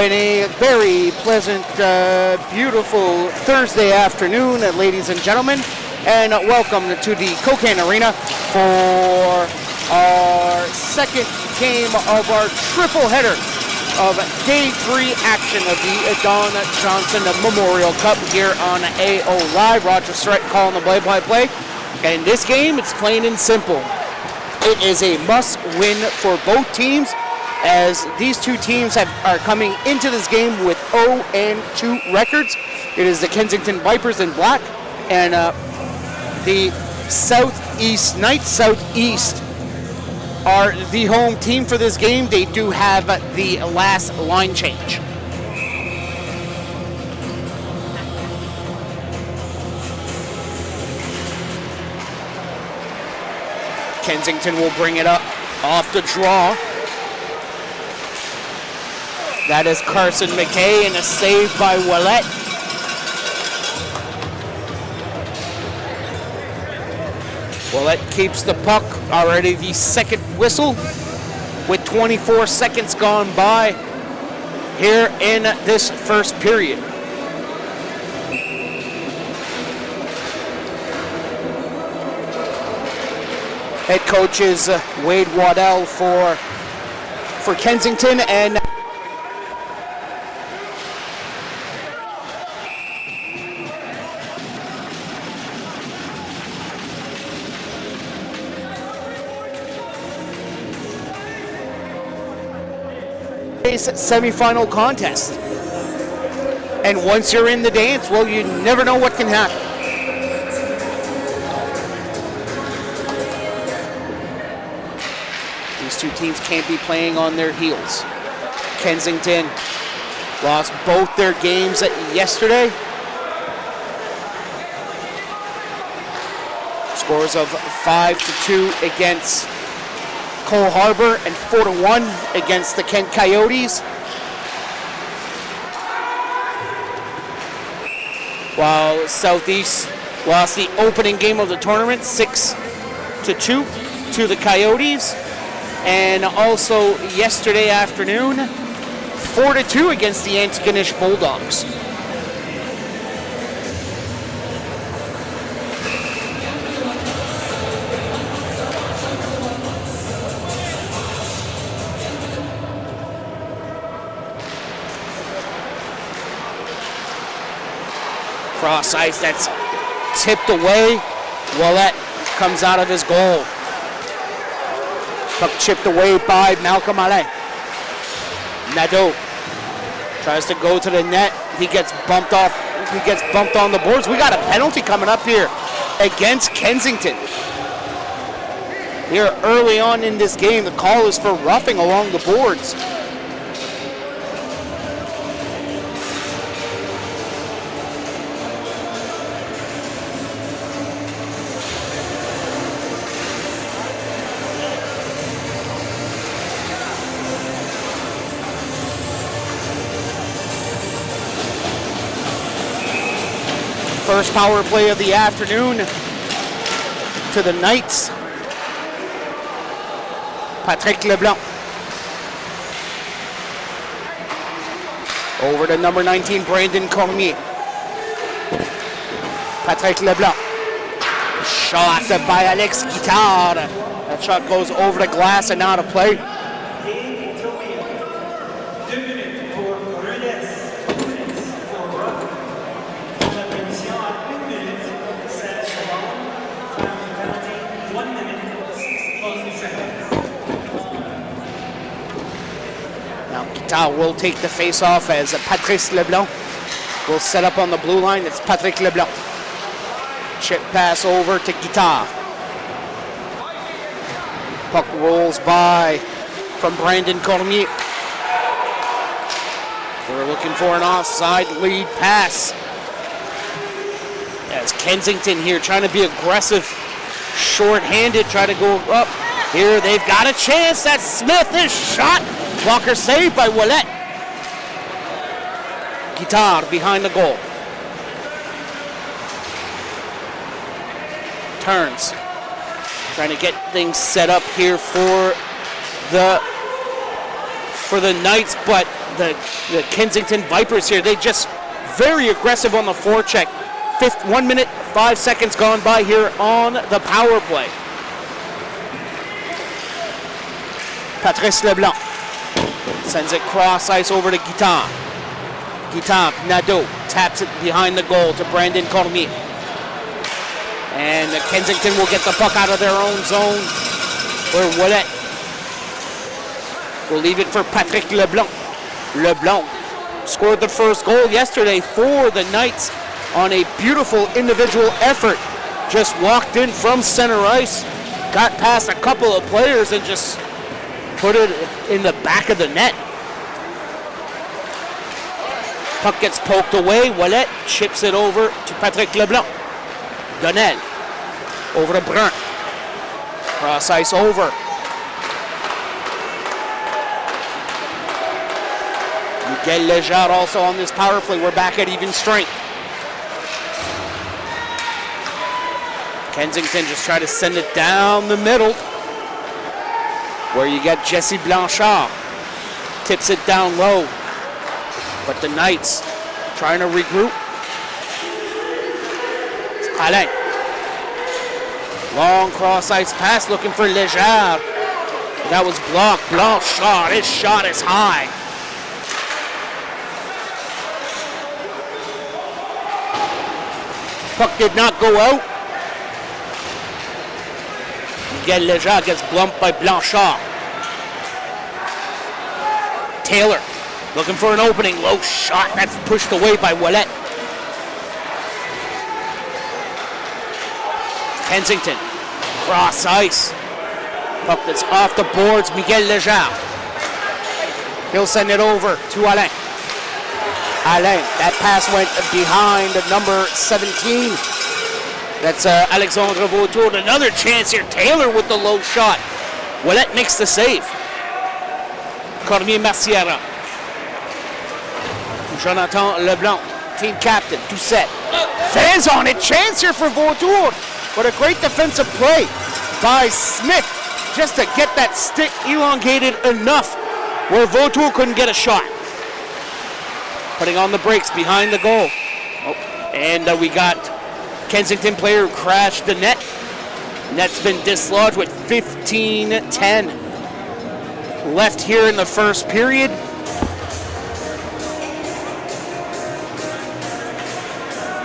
And a very pleasant, beautiful Thursday afternoon, ladies and gentlemen, and welcome to the Cocaine Arena for our second game of our triple header of Day 3 action of the Don Johnson Memorial Cup here on AO Live. Roger Surratt calling the play-by-play. And in this game, it's plain and simple. It is a must-win for both teams, as these two teams are coming into this game with 0-2 records. It is the Kensington Vipers in black and the Southeast Knights. Southeast are the home team for this game. They do have the last line change. Kensington will bring it up off the draw. That is Carson McKay, and a save by Ouellet. Ouellet keeps the puck, already the second whistle, with 24 seconds gone by here in this first period. Head coach is Wade Waddell for Kensington, and semi-final contest. And once you're in the dance, well, you never know what can happen. These two teams can't be playing on their heels. Kensington lost both their games yesterday. Scores of 5-2 against Cole Harbour and 4-1 against the Kent Coyotes. While Southeast lost the opening game of the tournament 6-2 to the Coyotes. And also yesterday afternoon, 4-2 against the Antigonish Bulldogs. Cross ice, that's tipped away. Ouellet comes out of his goal. Puck chipped away by Malcolm Ale. Nadeau tries to go to the net. He gets bumped off. He gets bumped on the boards. We got a penalty coming up here against Kensington. Here early on in this game, the call is for roughing along the boards. First power play of the afternoon to the Knights. Patrick Leblanc. Over to number 19, Brandon Cormier. Patrick Leblanc. Shot by Alex Guitard. That shot goes over the glass and out of play. Will take the face-off as Patrice Leblanc will set up on the blue line. It's Patrick Leblanc. Chip pass over to Guitard. Puck rolls by from Brandon Cormier. We're looking for an offside lead pass. Yeah, it's Kensington here trying to be aggressive, short-handed, try to go up. Here they've got a chance. That's Smith. Is shot. Blocker saved by Ouellet. Guitard behind the goal. Turns. Trying to get things set up here for the for the Knights, but the Kensington Vipers here, they just very aggressive on the forecheck. 1 minute, 5 seconds gone by here on the power play. Patrice Leblanc sends it cross ice over to Guitan. Guitan, Nadeau taps it behind the goal to Brandon Cormier. And Kensington will get the puck out of their own zone, where Ouellet will leave it for Patrick Leblanc. Leblanc scored the first goal yesterday for the Knights on a beautiful individual effort. Just walked in from center ice, got past a couple of players and just put it in the back of the net. Puck gets poked away. Ouellet chips it over to Patrick Leblanc. Donnell over to Brun. Cross ice over. Miguel Lejar also on this power play. We're back at even strength. Kensington just try to send it down the middle, where you get Jesse Blanchard. Tips it down low. But the Knights trying to regroup. Alain. Long cross ice pass looking for Lejar. That was blocked. Blanchard, his shot is high. Puck did not go out. Miguel Lejar gets blumped by Blanchard. Taylor looking for an opening. Low shot. That's pushed away by Ouellet. Kensington. Cross ice. Puck that's off the boards. Miguel Lejar. He'll send it over to Alain. Alain. That pass went behind number 17. That's Alexandre Vautour. Another chance here. Taylor with the low shot. Ouellet makes the save. Cormier Marciera. Jonathan Leblanc, team captain, tout set. Fans on it. Chance here for Vautour. What a great defensive play by Smith just to get that stick elongated enough where Vautour couldn't get a shot. Putting on the brakes behind the goal. And we got Kensington player who crashed the net. Net's been dislodged with 15-10 left here in the first period.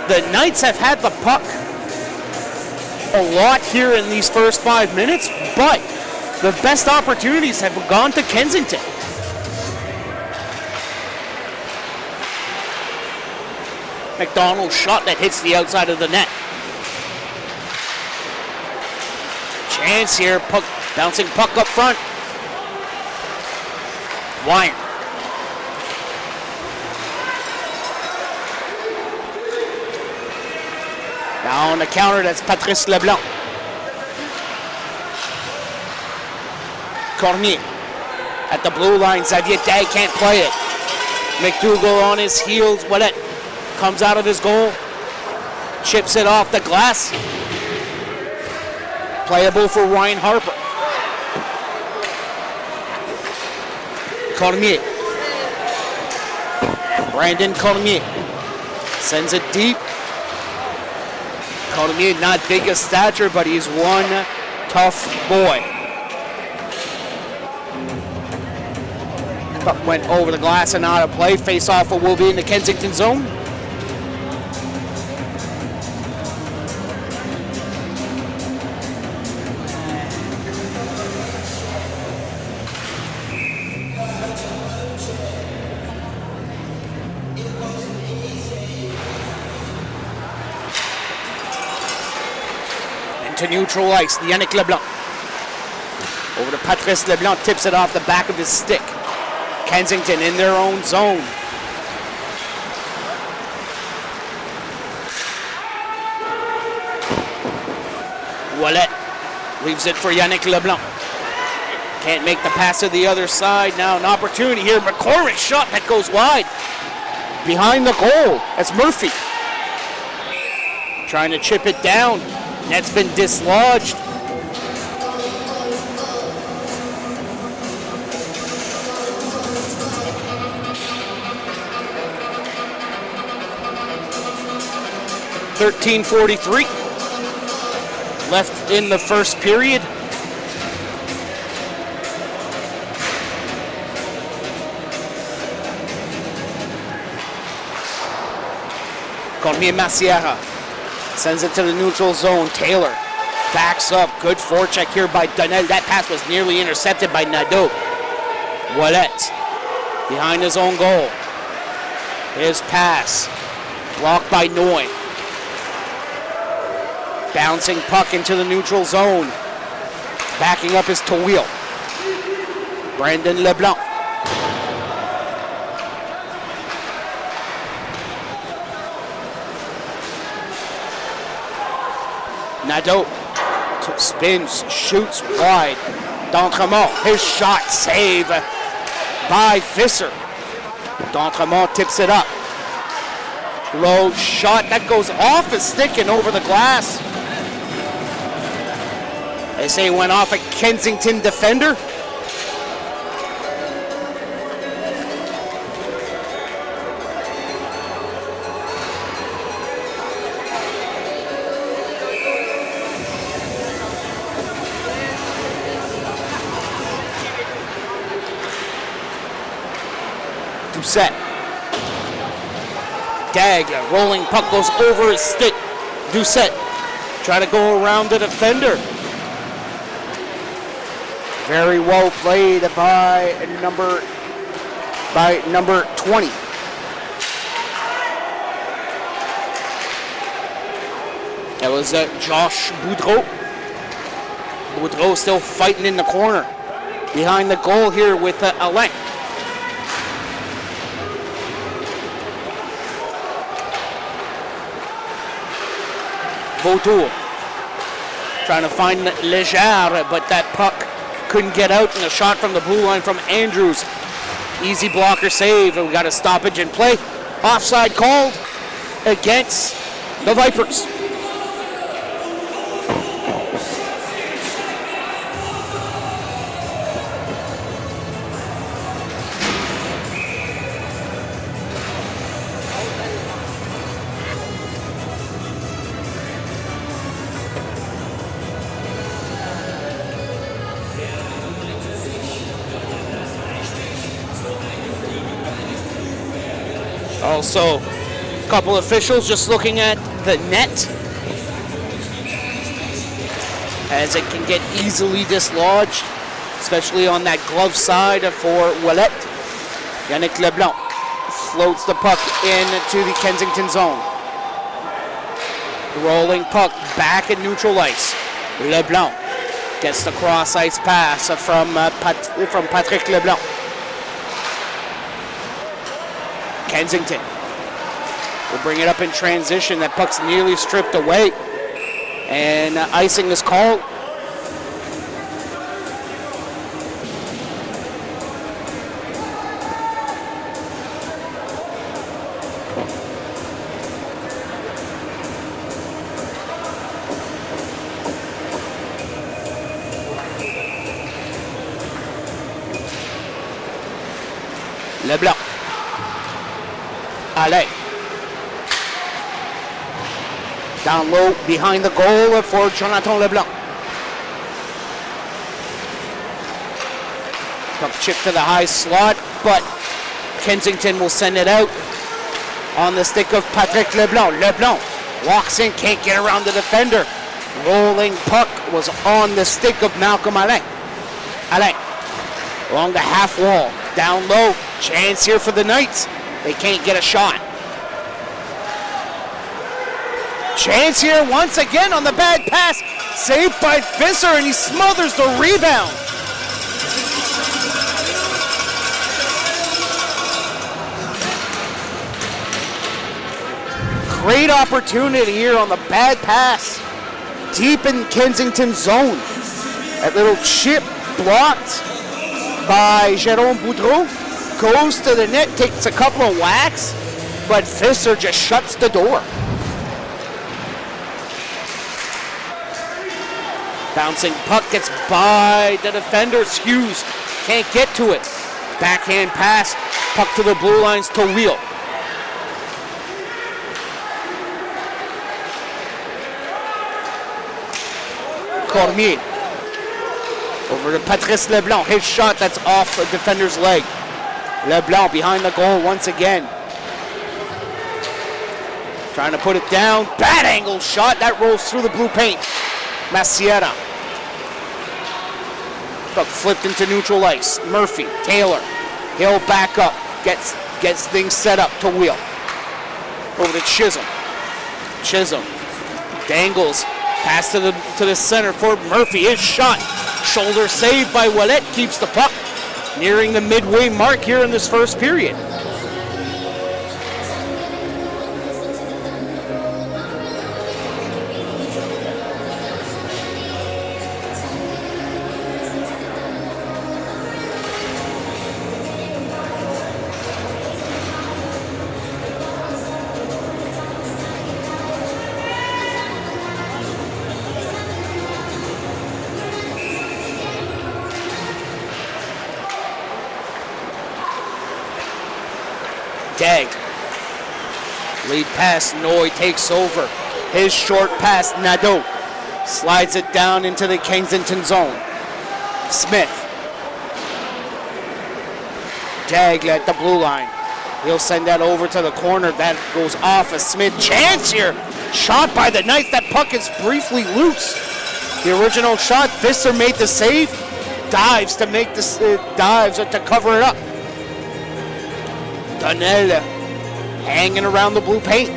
The Knights have had the puck a lot here in these first 5 minutes, but the best opportunities have gone to Kensington. McDonald's shot that hits the outside of the net. Chance here, puck, bouncing puck up front. Wire. Now on the counter, that's Patrice Leblanc. Cormier at the blue line. Xavier Day can't play it. McDougall on his heels. Ouellet comes out of his goal. Chips it off the glass. Playable for Ryan Harper. Cormier. Brandon Cormier sends it deep. Cormier, not big of stature, but he's one tough boy. Puck went over the glass and out of play. Face-off will be in the Kensington zone. To neutral ice, Yannick Leblanc. Over to Patrice Leblanc, tips it off the back of his stick. Kensington in their own zone. Ouellet leaves it for Yannick Leblanc. Can't make the pass to the other side. Now an opportunity here. McCormick's shot that goes wide. Behind the goal, that's Murphy. Trying to chip it down. Net's been dislodged. 13:43 left in the first period. Cormier Maciera sends it to the neutral zone. Taylor backs up. Good forecheck here by Donnell. That pass was nearly intercepted by Nadeau. Ouellette behind his own goal. His pass blocked by Noy. Bouncing puck into the neutral zone. Backing up is Tawil. Brandon LeBlanc. Nadeau spins, shoots wide. D'Entremont, his shot, save by Visser. D'Entremont tips it up. Low shot, that goes off his stick and over the glass. They say it went off a Kensington defender. Doucette. Dag, rolling puck goes over his stick. Doucette try to go around the defender. Very well played by number 20. That was Josh Boudreau. Boudreau still fighting in the corner. Behind the goal here with Alain. Vautour trying to find Leger, but that puck couldn't get out, and a shot from the blue line from Andrews. Easy blocker save, and we got a stoppage in play. Offside called against the Vipers. Also, a couple officials just looking at the net as it can get easily dislodged, especially on that glove side for Ouellette. Yannick Leblanc floats the puck into the Kensington zone. Rolling puck back at neutral ice. Leblanc gets the cross ice pass from Patrick Leblanc. Kensington will bring it up in transition. That puck's nearly stripped away. And icing is called. Leblanc. Alain. Down low behind the goal for Jonathan Leblanc. Puck chip to the high slot, but Kensington will send it out on the stick of Patrick Leblanc. Leblanc walks in, can't get around the defender. Rolling puck was on the stick of Malcolm Alain. Alain along the half wall, down low, chance here for the Knights. They can't get a shot. Chance here once again on the bad pass. Saved by Visser, and he smothers the rebound. Great opportunity here on the bad pass. Deep in Kensington zone. That little chip blocked by Jérôme Boudreau. Goes to the net, takes a couple of whacks, but Visser just shuts the door. Bouncing puck gets by the defenders. Hughes can't get to it. Backhand pass, puck to the blue lines to Wheel. Cormier. Over to Patrice Leblanc. His shot that's off a defender's leg. Leblanc behind the goal once again. Trying to put it down. Bad angle shot. That rolls through the blue paint. Maciera. Puck flipped into neutral ice. Murphy, Taylor. He'll back up. Gets things set up to Wheel. Over to Chisholm. Chisholm dangles. Pass to the center for Murphy. His shot. Shoulder saved by Ouellet. Keeps the puck. Nearing the midway mark here in this first period. Dag. Lead pass, Noy takes over. His short pass, Nadeau. Slides it down into the Kensington zone. Smith. Dag at the blue line. He'll send that over to the corner. That goes off a Smith. Chance here. Shot by the Knights. That puck is briefly loose. The original shot, Visser made the save. Dives to make to cover it up. Donnell hanging around the blue paint.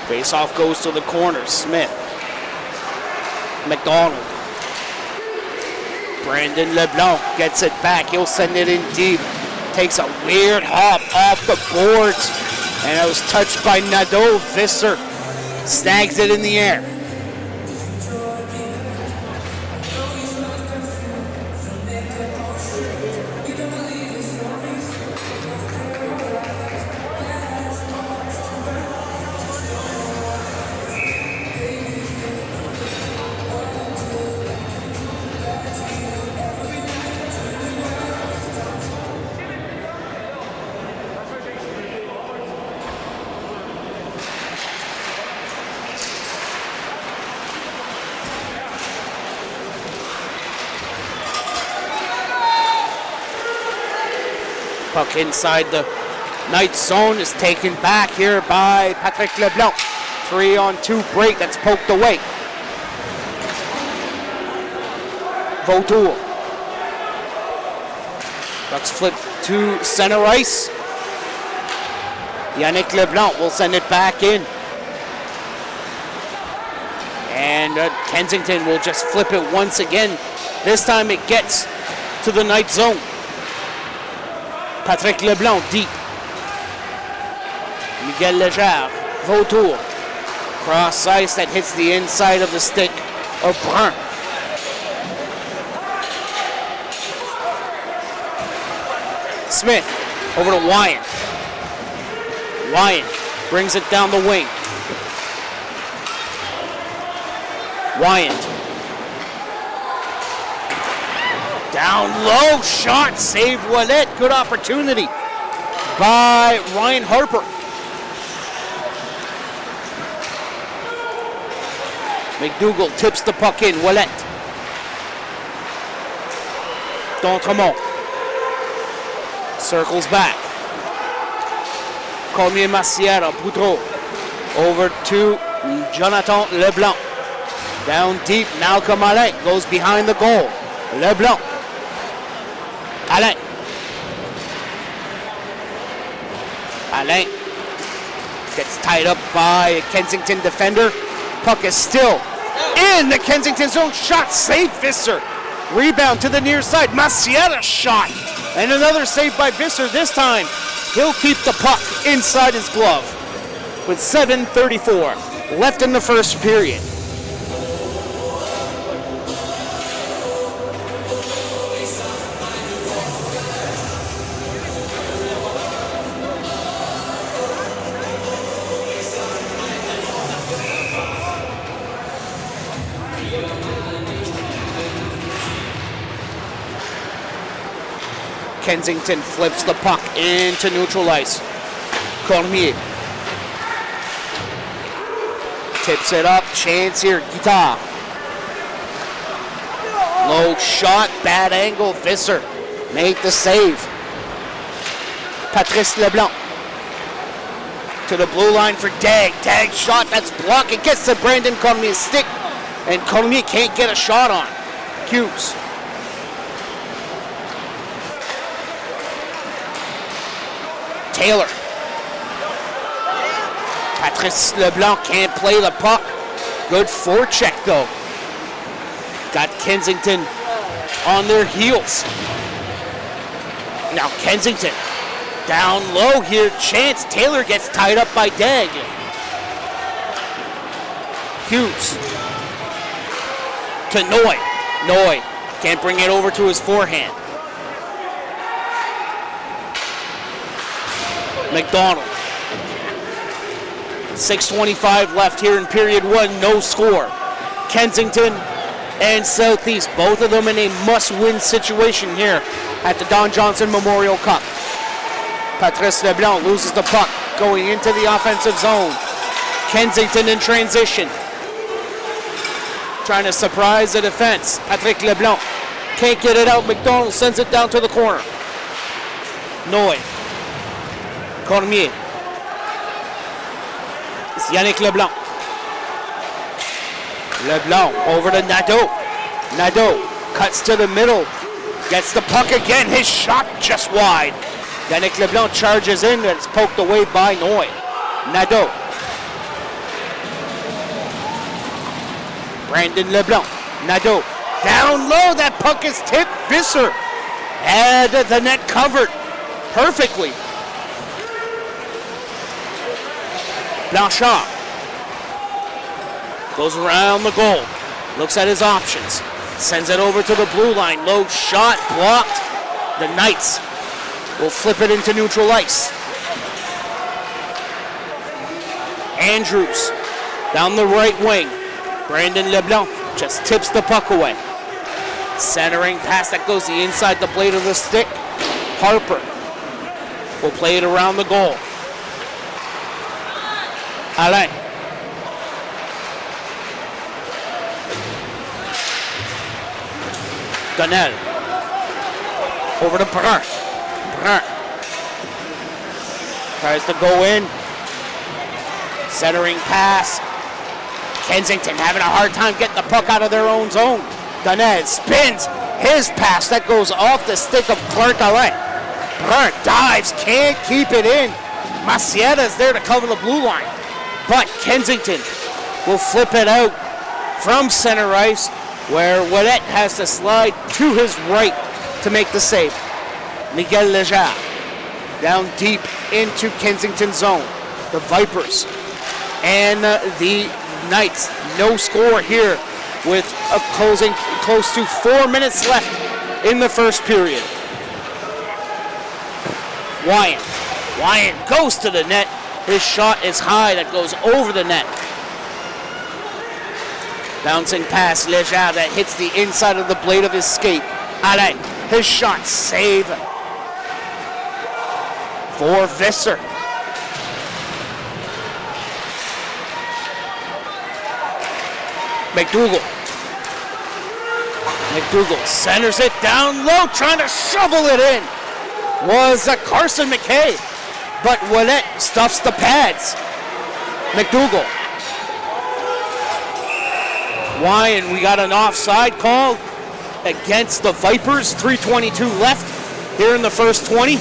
Face-off goes to the corner. Smith. McDonald. Brandon Leblanc gets it back. He'll send it in deep. Takes a weird hop off the boards. And it was touched by Nadeau. Visser snags it in the air. Puck inside the Knights zone is taken back here by Patrick Leblanc. 3-on-2 break that's poked away. Vautour. Puck's flipped to center ice. Yannick Leblanc will send it back in. And Kensington will just flip it once again. This time it gets to the Knights zone. Patrick Leblanc deep. Miguel Legere. Vautour. Cross ice that hits the inside of the stick of Brun. Smith over to Wyant. Wyant brings it down the wing. Wyant. Down low, shot, saved Ouellet. Good opportunity by Ryan Harper. McDougall tips the puck in, Ouellet. D'Entremont circles back. Cormier Maciera, Boudreau. Over to Jonathan Leblanc. Down deep, Malcolm Alain goes behind the goal. Leblanc. Alain. Alain gets tied up by a Kensington defender. Puck is still in the Kensington zone. Shot saved Visser. Rebound to the near side. Maciera shot. And another save by Visser. This time he'll keep the puck inside his glove with 7:34. left in the first period. Kensington flips the puck into neutral ice. Cormier tips it up, chance here, Guitar. Low shot, bad angle, Visser made the save. Patrice Leblanc to the blue line for Dag. Dag shot, that's blocked. It gets to Brandon Cormier's stick, and Cormier can't get a shot on. Hughes. Taylor. Patrice Leblanc can't play the puck. Good forecheck though. Got Kensington on their heels. Now Kensington down low here. Chance. Taylor gets tied up by Dag. Hughes to Noy. Noy can't bring it over to his forehand. McDonald. 6:25 left here in period one, no score. Kensington and Southeast, both of them in a must-win situation here at the Don Johnson Memorial Cup. Patrice Leblanc loses the puck going into the offensive zone. Kensington in transition, trying to surprise the defense. Patrick Leblanc can't get it out. McDonald sends it down to the corner. Noy. Cormier. It's Yannick Leblanc. Leblanc over to Nadeau. Nadeau cuts to the middle. Gets the puck again. His shot just wide. Yannick Leblanc charges in, and it's poked away by Noy. Nadeau. Brandon Leblanc. Nadeau. Down low. That puck is tipped. Visser had the net covered perfectly. Blanchard goes around the goal, looks at his options, sends it over to the blue line. Low shot, blocked. The Knights will flip it into neutral ice. Andrews down the right wing. Brandon Leblanc just tips the puck away. Centering pass that goes the inside the blade of the stick. Harper will play it around the goal. Alain. Donnell. Over to Brun. Brun tries to go in. Centering pass. Kensington having a hard time getting the puck out of their own zone. Donnell spins his pass that goes off the stick of Clark Alain. Brun dives, can't keep it in. Macieta is there to cover the blue line. But Kensington will flip it out from center ice, where Ouellet has to slide to his right to make the save. Miguel Lejar down deep into Kensington zone. The Vipers and the Knights, no score here with a closing close to 4 minutes left in the first period. Wyan goes to the net. His shot is high, that goes over the net. Bouncing pass, Lejar, that hits the inside of the blade of his skate. Alain, his shot, save for Visser. McDougall centers it down low, trying to shovel it in. Was Carson McKay, but Ouellet stuffs the pads. McDougall. Wyan, we got an offside call against the Vipers. 3:22 left here in the first 20.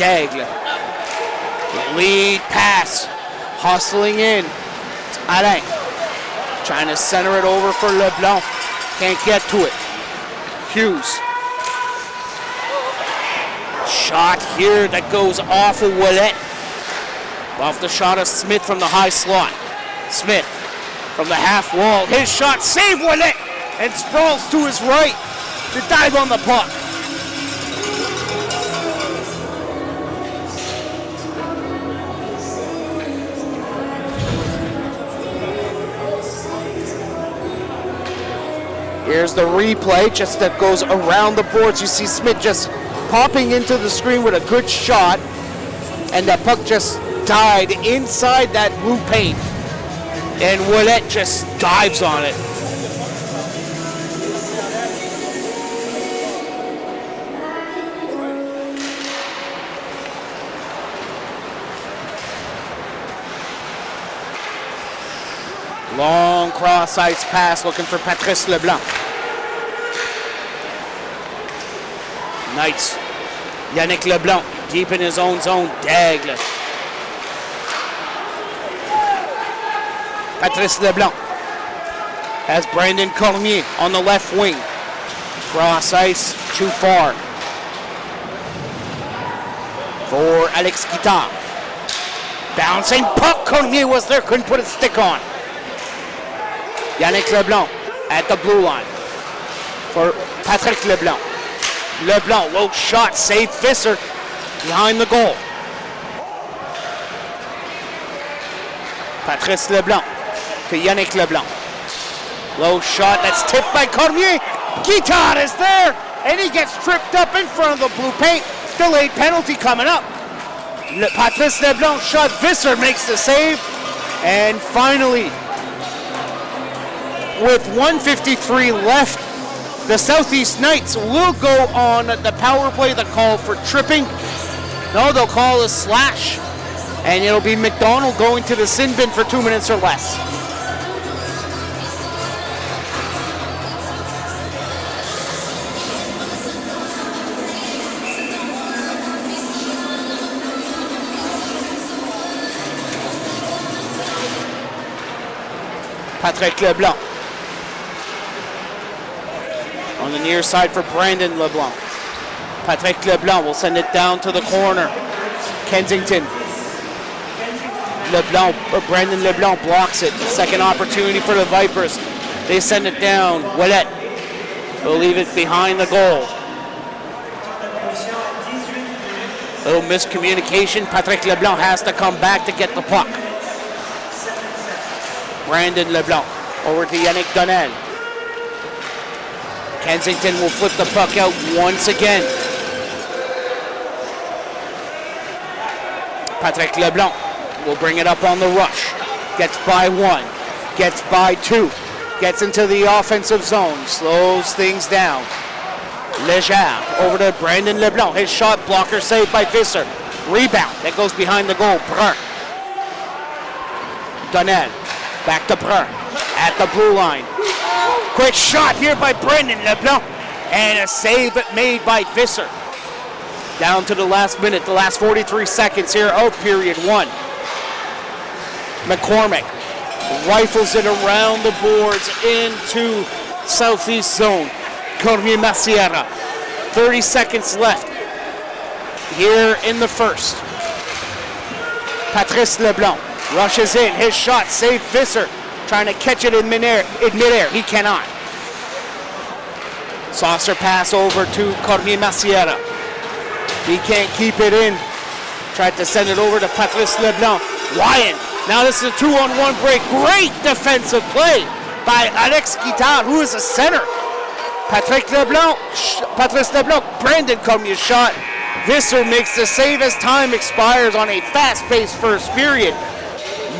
Daigle. Lead pass. Hustling in. It's Alain. Trying to center it over for LeBlanc. Can't get to it. Hughes. Shot here that goes off of Ouellet. Off the shot of Smith from the high slot. Smith from the half wall. His shot saved Ouellet and sprawls to his right to dive on the puck. Here's the replay, just that goes around the boards. You see Smith just popping into the screen with a good shot, and that puck just died inside that blue paint, and Ouellet just dives on it. Long cross-ice pass looking for Patrice Leblanc. Knights. Yannick Leblanc deep in his own zone. Daigle. Patrice Leblanc has Brandon Cormier on the left wing. Cross-ice too far for Alex Guittard. Bouncing puck. Cormier was there, couldn't put a stick on. Yannick Leblanc at the blue line for Patrick Leblanc. Leblanc, low shot, save Visser behind the goal. Patrice Leblanc to Yannick Leblanc. Low shot, that's tipped by Cormier. Guittard is there, and he gets tripped up in front of the blue paint. Delayed penalty coming up. Patrice Leblanc shot, Visser makes the save, and finally, with 1:53 left, the Southeast Knights will go on the power play. The call for tripping. No, they'll call a slash. And it'll be McDonald going to the sin bin for 2 minutes or less. Patrick Leblanc. On the near side for Brandon Leblanc. Patrick Leblanc will send it down to the corner. Kensington. Brandon Leblanc blocks it. Second opportunity for the Vipers. They send it down. Ouellet will leave it behind the goal. Little miscommunication. Patrick Leblanc has to come back to get the puck. Brandon Leblanc over to Yannick Donnell. Kensington will flip the puck out once again. Patrick Leblanc will bring it up on the rush. Gets by one, gets by two, gets into the offensive zone, slows things down. Leger over to Brandon Leblanc. His shot blocker saved by Visser. Rebound that goes behind the goal. Brun. Donnell back to Brun at the blue line. Quick shot here by Brandon Leblanc, and a save made by Visser. Down to the last minute, the last 43 seconds here of period one. McCormick rifles it around the boards into southeast zone. Cormier Maciera. 30 seconds left here in the first. Patrice Leblanc rushes in. His shot saved Visser. Trying to catch it in midair. He cannot. Saucer pass over to Cormier Maciera. He can't keep it in. Tried to send it over to Patrice Leblanc. Wyan. Now this is a 2-on-1 break. Great defensive play by Alex Guittard, who is a center. Patrice Leblanc, Brandon Cormier's shot. Visser makes the save as time expires on a fast-paced first period.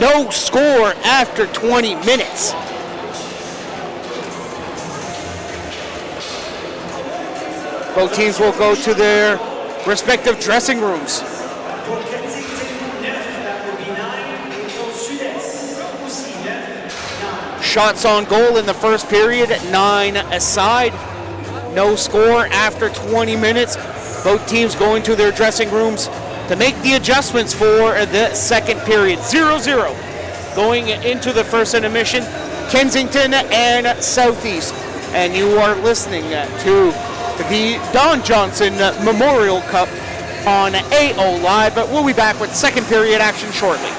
No score after 20 minutes. Both teams will go to their respective dressing rooms. Shots on goal in the first period, 9 aside. No score after 20 minutes. Both teams going to their dressing rooms to make the adjustments for the second period. 0-0 going into the first intermission, Kensington and Southeast. And you are listening to the Don Johnson Memorial Cup on AO Live, but we'll be back with second period action shortly.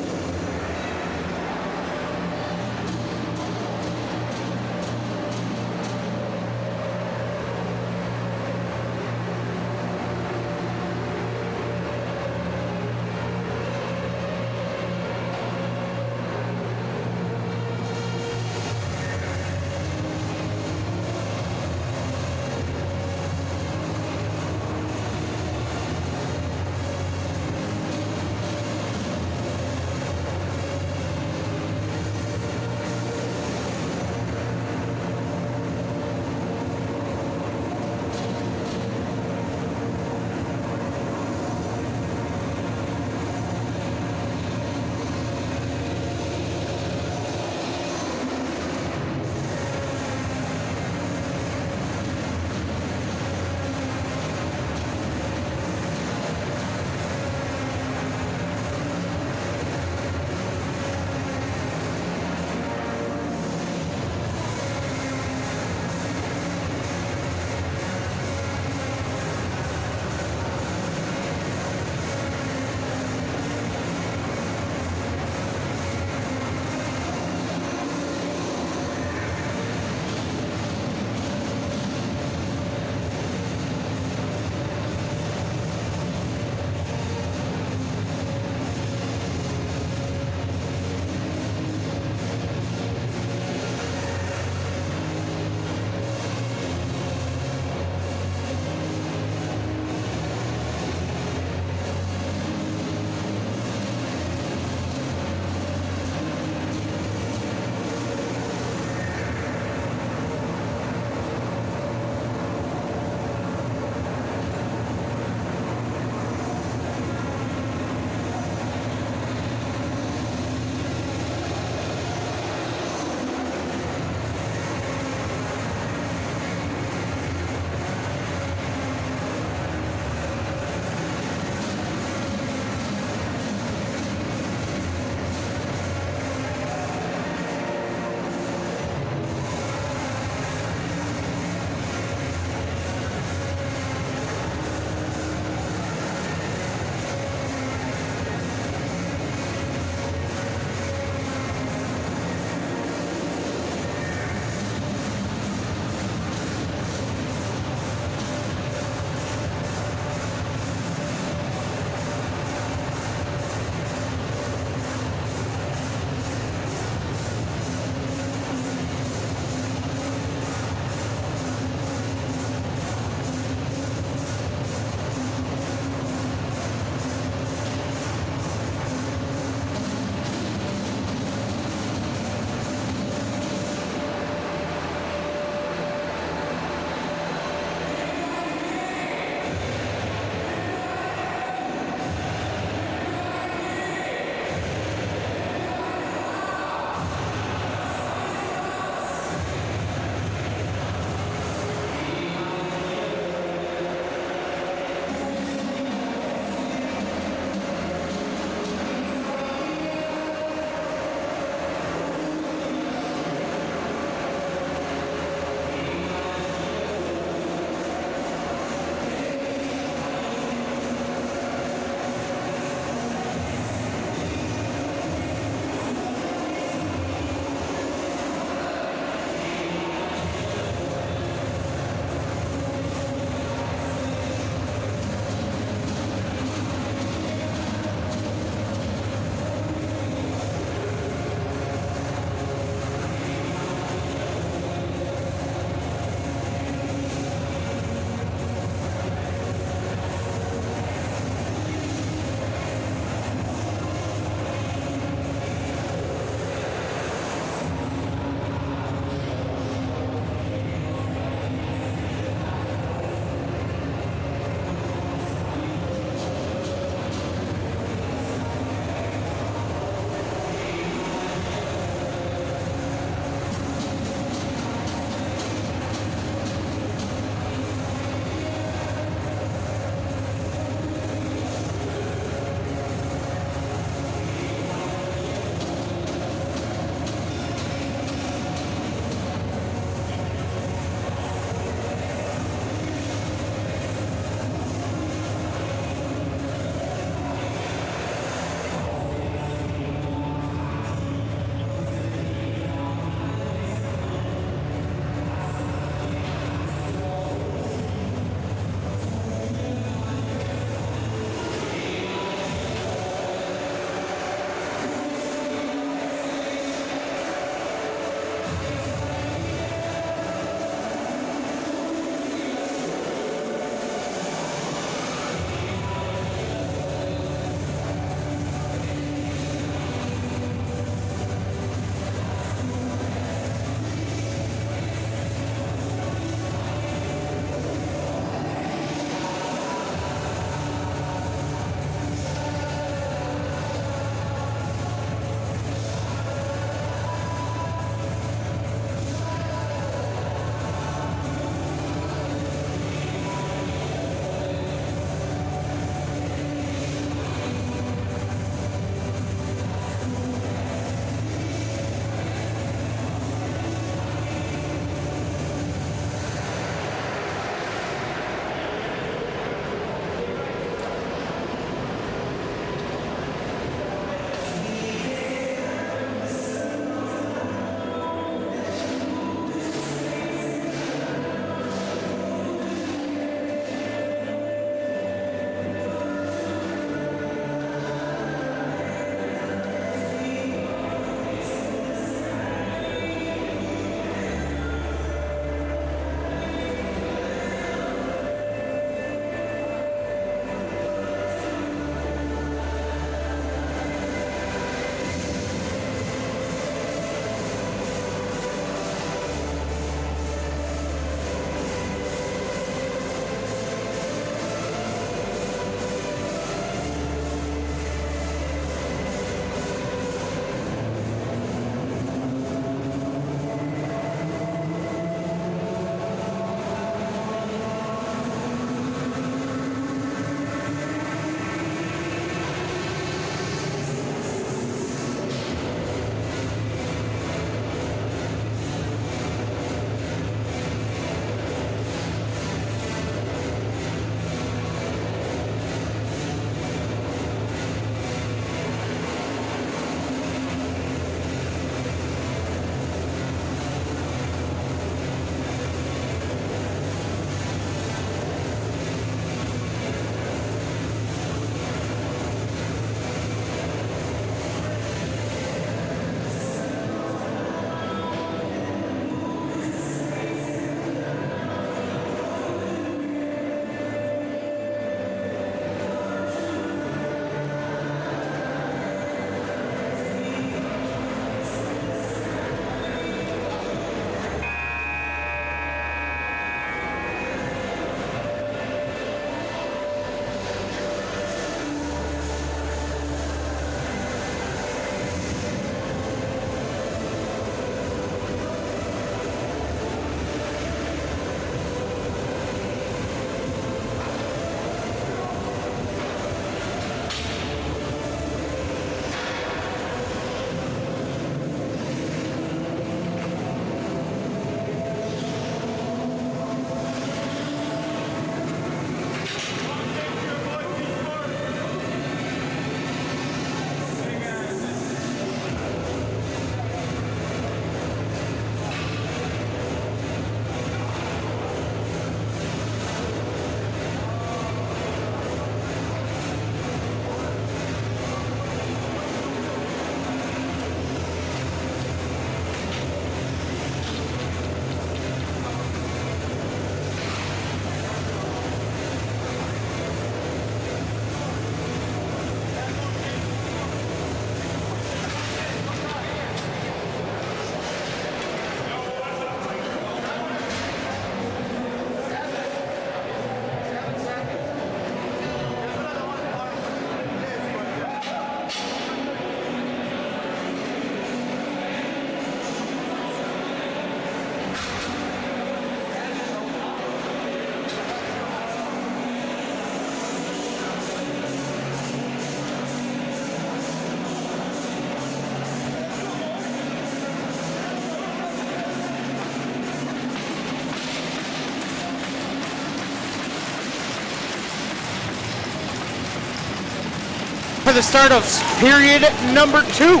for the start of period number 2.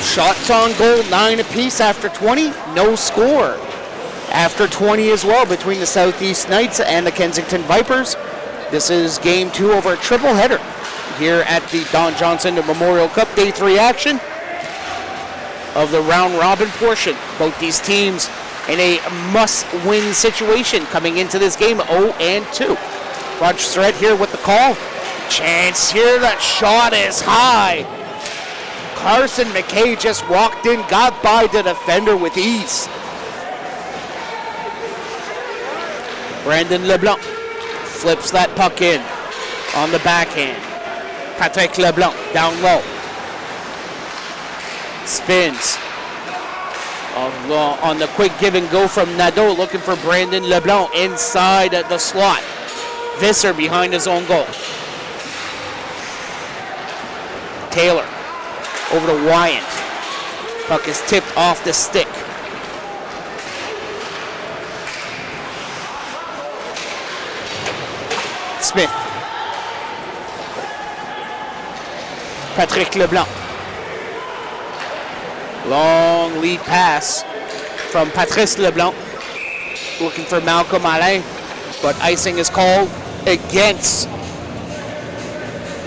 Shots on goal, 9 apiece after 20. No score after 20 as well between the Southeast Knights and the Kensington Vipers. This is game 2 over a triple header here at the Don Johnson Memorial Cup Day 3 action of the round robin portion. Both these teams in a must-win situation coming into this game, 0-2. Roger Surratt here with the call. Chance here, that shot is high. Carson McKay just walked in, got by the defender with ease. Brandon LeBlanc flips that puck in on the backhand. Patrick LeBlanc down low. Spins. On the quick give and go from Nadeau, looking for Brandon LeBlanc inside the slot. Visser behind his own goal. Taylor over to Wyant. Puck is tipped off the stick. Smith. Patrick LeBlanc. Long lead pass from Patrice LeBlanc. Looking for Malcolm Alain, but icing is called against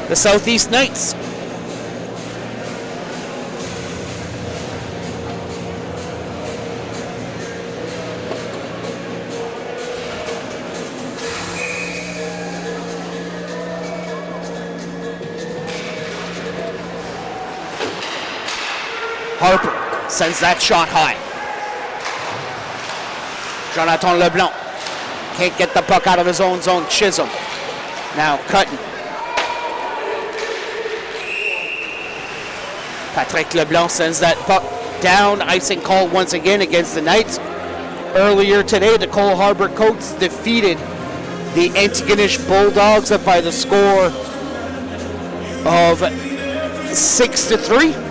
the Southeast Knights. Harper sends that shot high. Jonathan LeBlanc can't get the puck out of his own zone. Chisholm now cutting. Patrick LeBlanc sends that puck down. Icing called once again against the Knights. Earlier today, the Cole Harbour Coats defeated the Antigonish Bulldogs up by the score of 6-3.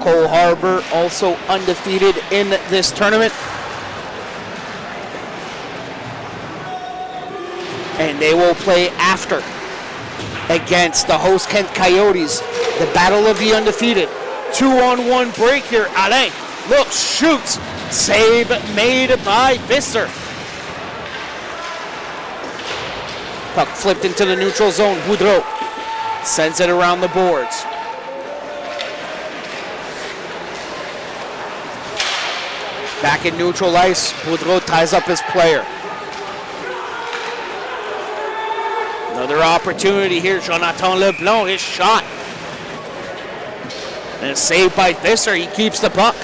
Cole Harbour also undefeated in this tournament. And they will play after against the host Kent Coyotes. The battle of the undefeated. 2-on-1 break here. Alain looks, shoots. Save made by Visser. Puck flipped into the neutral zone. Boudreau sends it around the boards. Back in neutral ice, Boudreau ties up his player. Another opportunity here, Jonathan LeBlanc, his shot. And saved by Visser, he keeps the puck.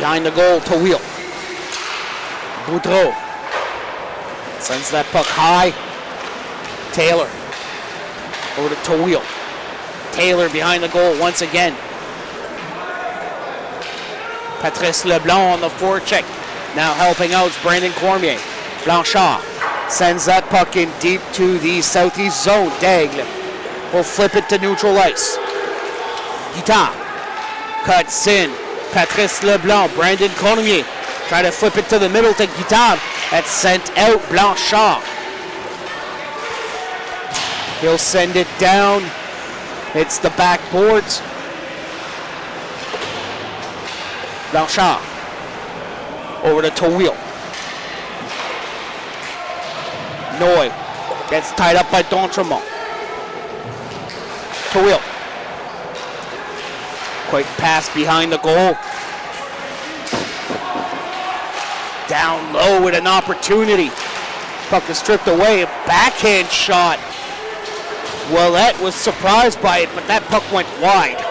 Behind the goal, Tawil. Boudreau sends that puck high. Taylor over to Tawil. Taylor behind the goal once again. Patrice LeBlanc on the forecheck. Now helping out Brandon Cormier. Blanchard sends that puck in deep to the southeast zone. Daigle will flip it to neutral ice. Guitar cuts in. Patrice LeBlanc, Brandon Cormier try to flip it to the middle to Guitar. That's sent out. Blanchard. He'll send it down. It's the backboards. Blanchard over to Tawil. Noy gets tied up by D'Entremont. Tawil. Quick pass behind the goal. Down low with an opportunity. Puck is stripped away. A backhand shot. Ouellet was surprised by it, but that puck went wide.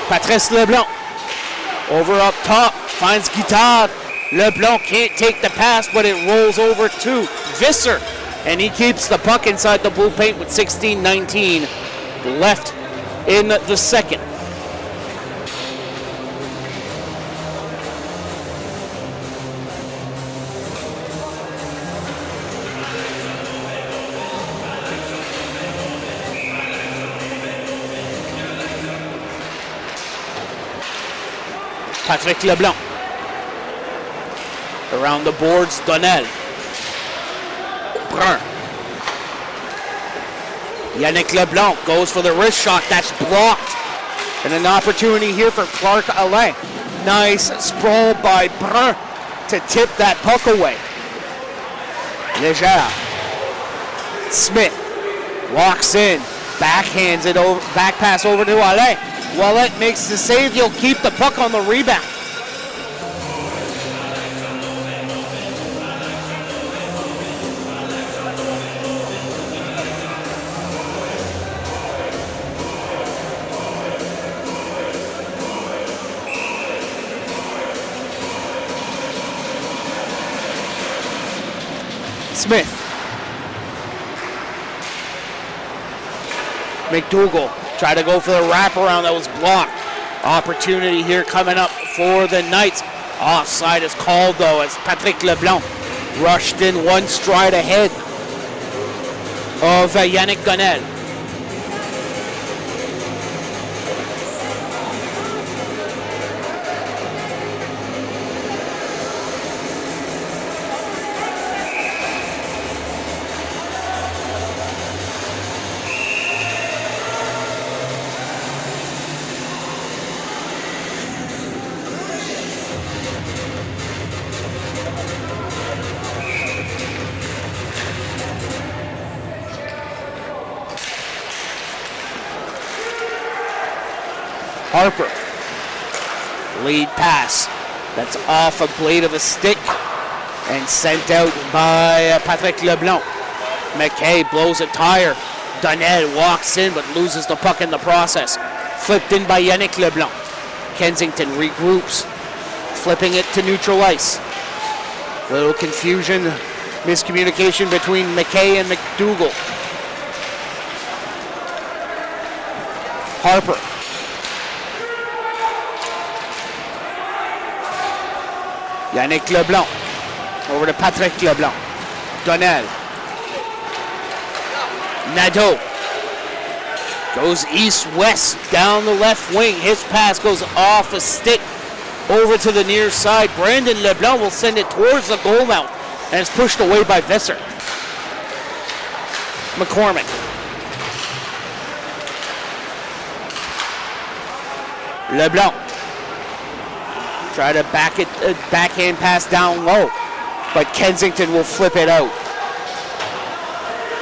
Patrice LeBlanc over up top. Finds Guitar. LeBlanc can't take the pass, but it rolls over to Visser. And he keeps the puck inside the blue paint with 16-19 left in the second. Patrick Leblanc. Around the boards, Donnell. Brun. Yannick Leblanc goes for the wrist shot. That's blocked. And an opportunity here for Clark Alain. Nice sprawl by Brun to tip that puck away. Leger. Smith walks in, backhands it over, back pass over to Alain. Ouellet makes the save. He'll keep the puck on the rebound. Smith. McDougall tried to go for the wraparound that was blocked. Opportunity here coming up for the Knights. Offside is called though as Patrick Leblanc rushed in one stride ahead of Yannick Donnell. Harper. Lead pass. That's off a blade of a stick and sent out by Patrick Leblanc. McKay blows a tire. Donnell walks in but loses the puck in the process. Flipped in by Yannick Leblanc. Kensington regroups, flipping it to neutral ice. Little confusion, miscommunication between McKay and McDougall. Harper. Yannick Leblanc. Over to Patrick Leblanc. Donnell. Nadeau. Goes east-west down the left wing. His pass goes off a stick over to the near side. Brandon Leblanc will send it towards the goal mouth. And it's pushed away by Visser. McCormick. Leblanc. Try to backhand pass down low, but Kensington will flip it out.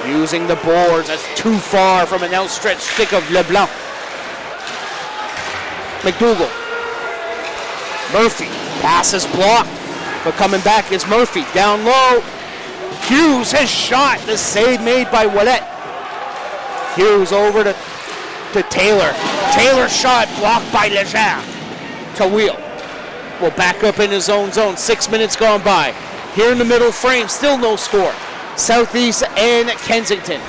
Using the boards, that's too far from an outstretched stick of Leblanc. McDougall. Murphy, pass is blocked, but coming back is Murphy. Down low, Hughes, his shot, the save made by Ouellet. Hughes over to Taylor. Taylor's shot blocked by Leger. Tawil will back up in his own zone. 6 minutes gone by. Here in the middle frame, still no score. Southeast and Kensington.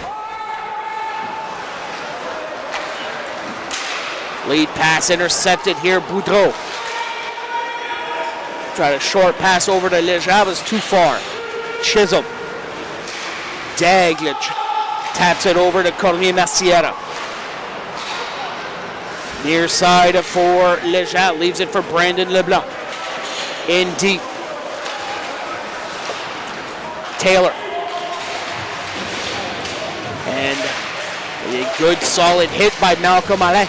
Lead pass intercepted here, Boudreau. Try a short pass over to Leger, but it's too far. Chisholm. Daglic taps it over to Cormier Merciera. Near side for Leger, leaves it for Brandon Leblanc. In deep. Taylor. And a good solid hit by Malcolm Alain.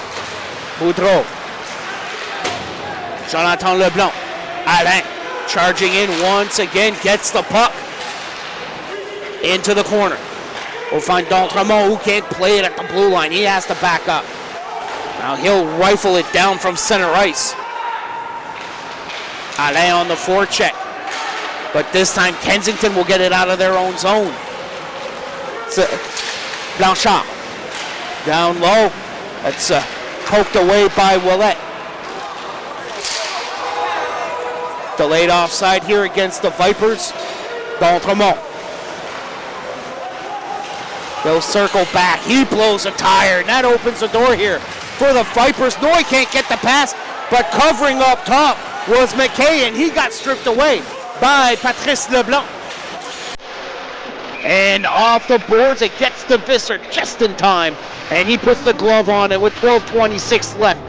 Boudreau. Jonathan Leblanc. Alain charging in once again, gets the puck into the corner. We'll find D'Entremont, who can't play it at the blue line. He has to back up. Now he'll rifle it down from center ice. Alain on the forecheck. But this time Kensington will get it out of their own zone. Blanchard. Down low. That's poked away by Ouellet. Delayed offside here against the Vipers. D'Entremont. They'll circle back. He blows a tire, and that opens the door here for the Vipers. Noy can't get the pass, but covering up top was McKay, and he got stripped away by Patrice Leblanc. And off the boards, it gets to Visser just in time, and he puts the glove on it with 12:26 left.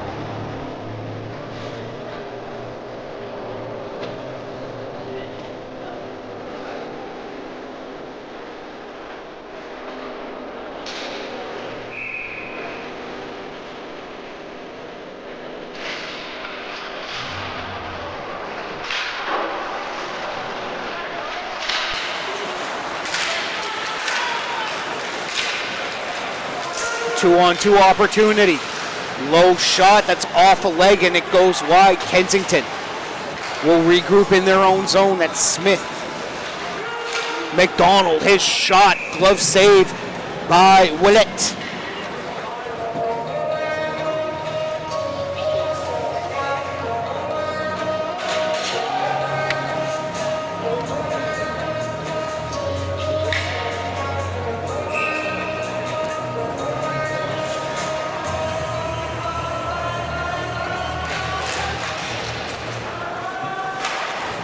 2-on-2 opportunity. Low shot, that's off a leg and it goes wide. Kensington will regroup in their own zone. That's Smith. McDonald, his shot, glove save by Willett.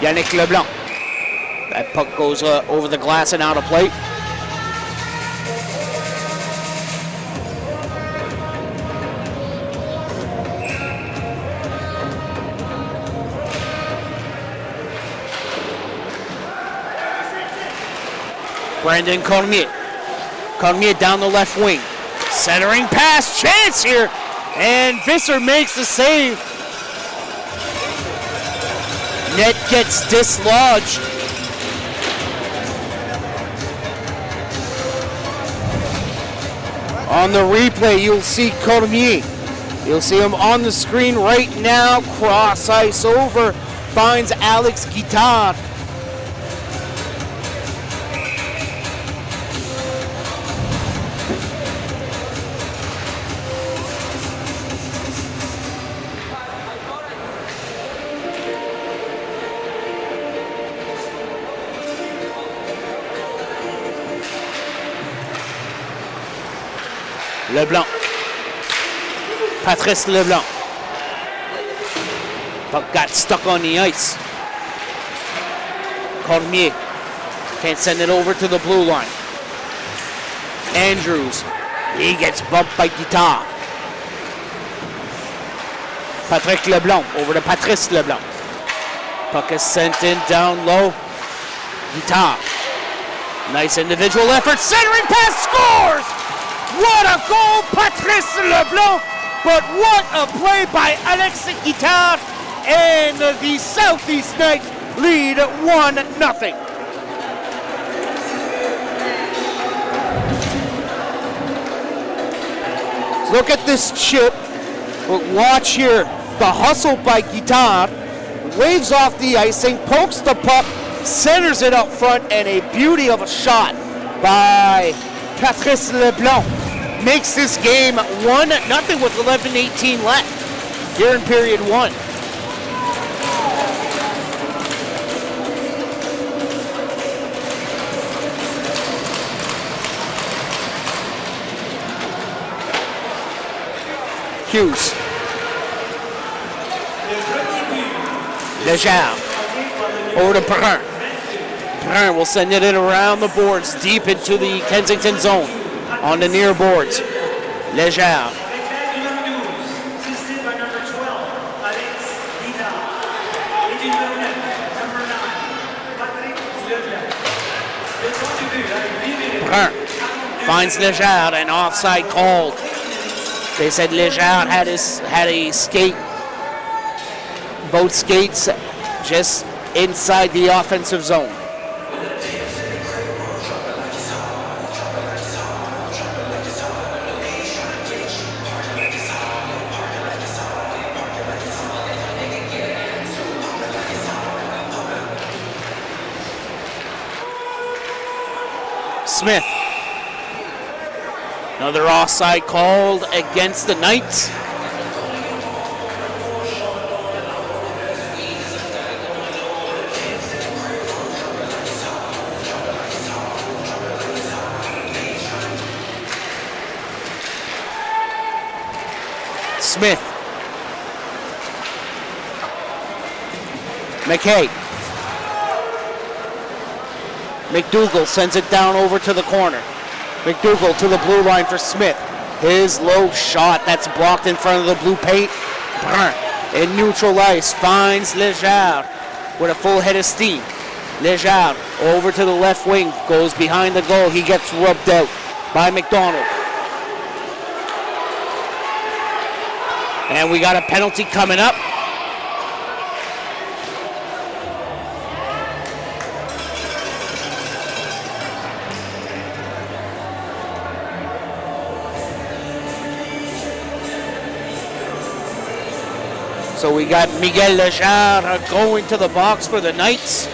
Yannick Leblanc. That puck goes over the glass and out of play. Brandon Cormier. Cormier down the left wing. Centering pass, chance here. And Visser makes the save. Net gets dislodged. On the replay, you'll see Cormier. You'll see him on the screen right now. Cross ice over. Finds Alex Guitard. Leblanc. Patrice Leblanc. Puck got stuck on the ice. Cormier can't send it over to the blue line. Andrews. He gets bumped by Guitard. Patrick Leblanc over to Patrice Leblanc. Puck is sent in down low. Guitard. Nice individual effort. Centering pass, scores! What a goal, Patrice Leblanc! But what a play by Alex Guitard! And the Southeast Knights lead 1-0. Look at this chip. But watch here. The hustle by Guitard. Waves off the icing, pokes the puck, centers it up front, and a beauty of a shot by Patrice Leblanc makes this game 1-0 with 11:18 left here in period one. Hughes. Leger. Over to Perrin. Perrin will send it in around the boards, deep into the Kensington zone. On the near boards. Leger. Perrin finds Leger and offside called. They said Leger had a skate, both skates just inside the offensive zone. Smith. Another offside called against the Knights. Smith. McKay. McDougall sends it down over to the corner. McDougall to the blue line for Smith. His low shot that's blocked in front of the blue paint. In neutral ice finds Leger with a full head of steam. Leger over to the left wing, goes behind the goal. He gets rubbed out by McDonald. And we got a penalty coming up. So we got Miguel Lejar going to the box for the Knights.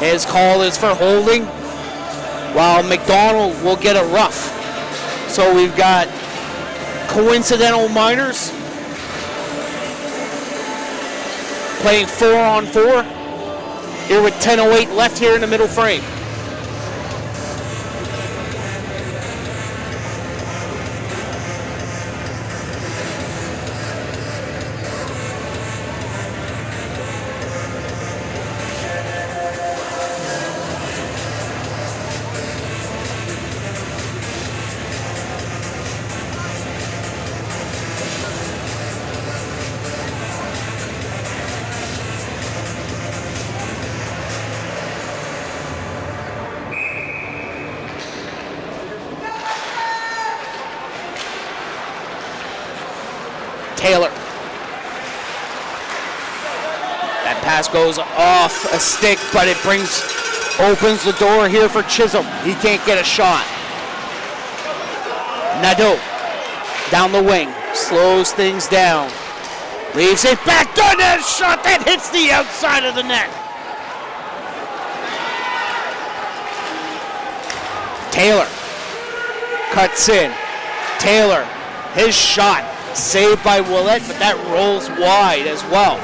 His call is for holding, while McDonald will get a rough. So we've got coincidental minors playing 4-on-4 here with 10:08 left here in the middle frame. Taylor. That pass goes off a stick, but it opens the door here for Chisholm. He can't get a shot. Nadeau down the wing, slows things down. Leaves it back, done a shot that hits the outside of the net. Taylor cuts in. Taylor, his shot. Saved by Willett, but that rolls wide as well.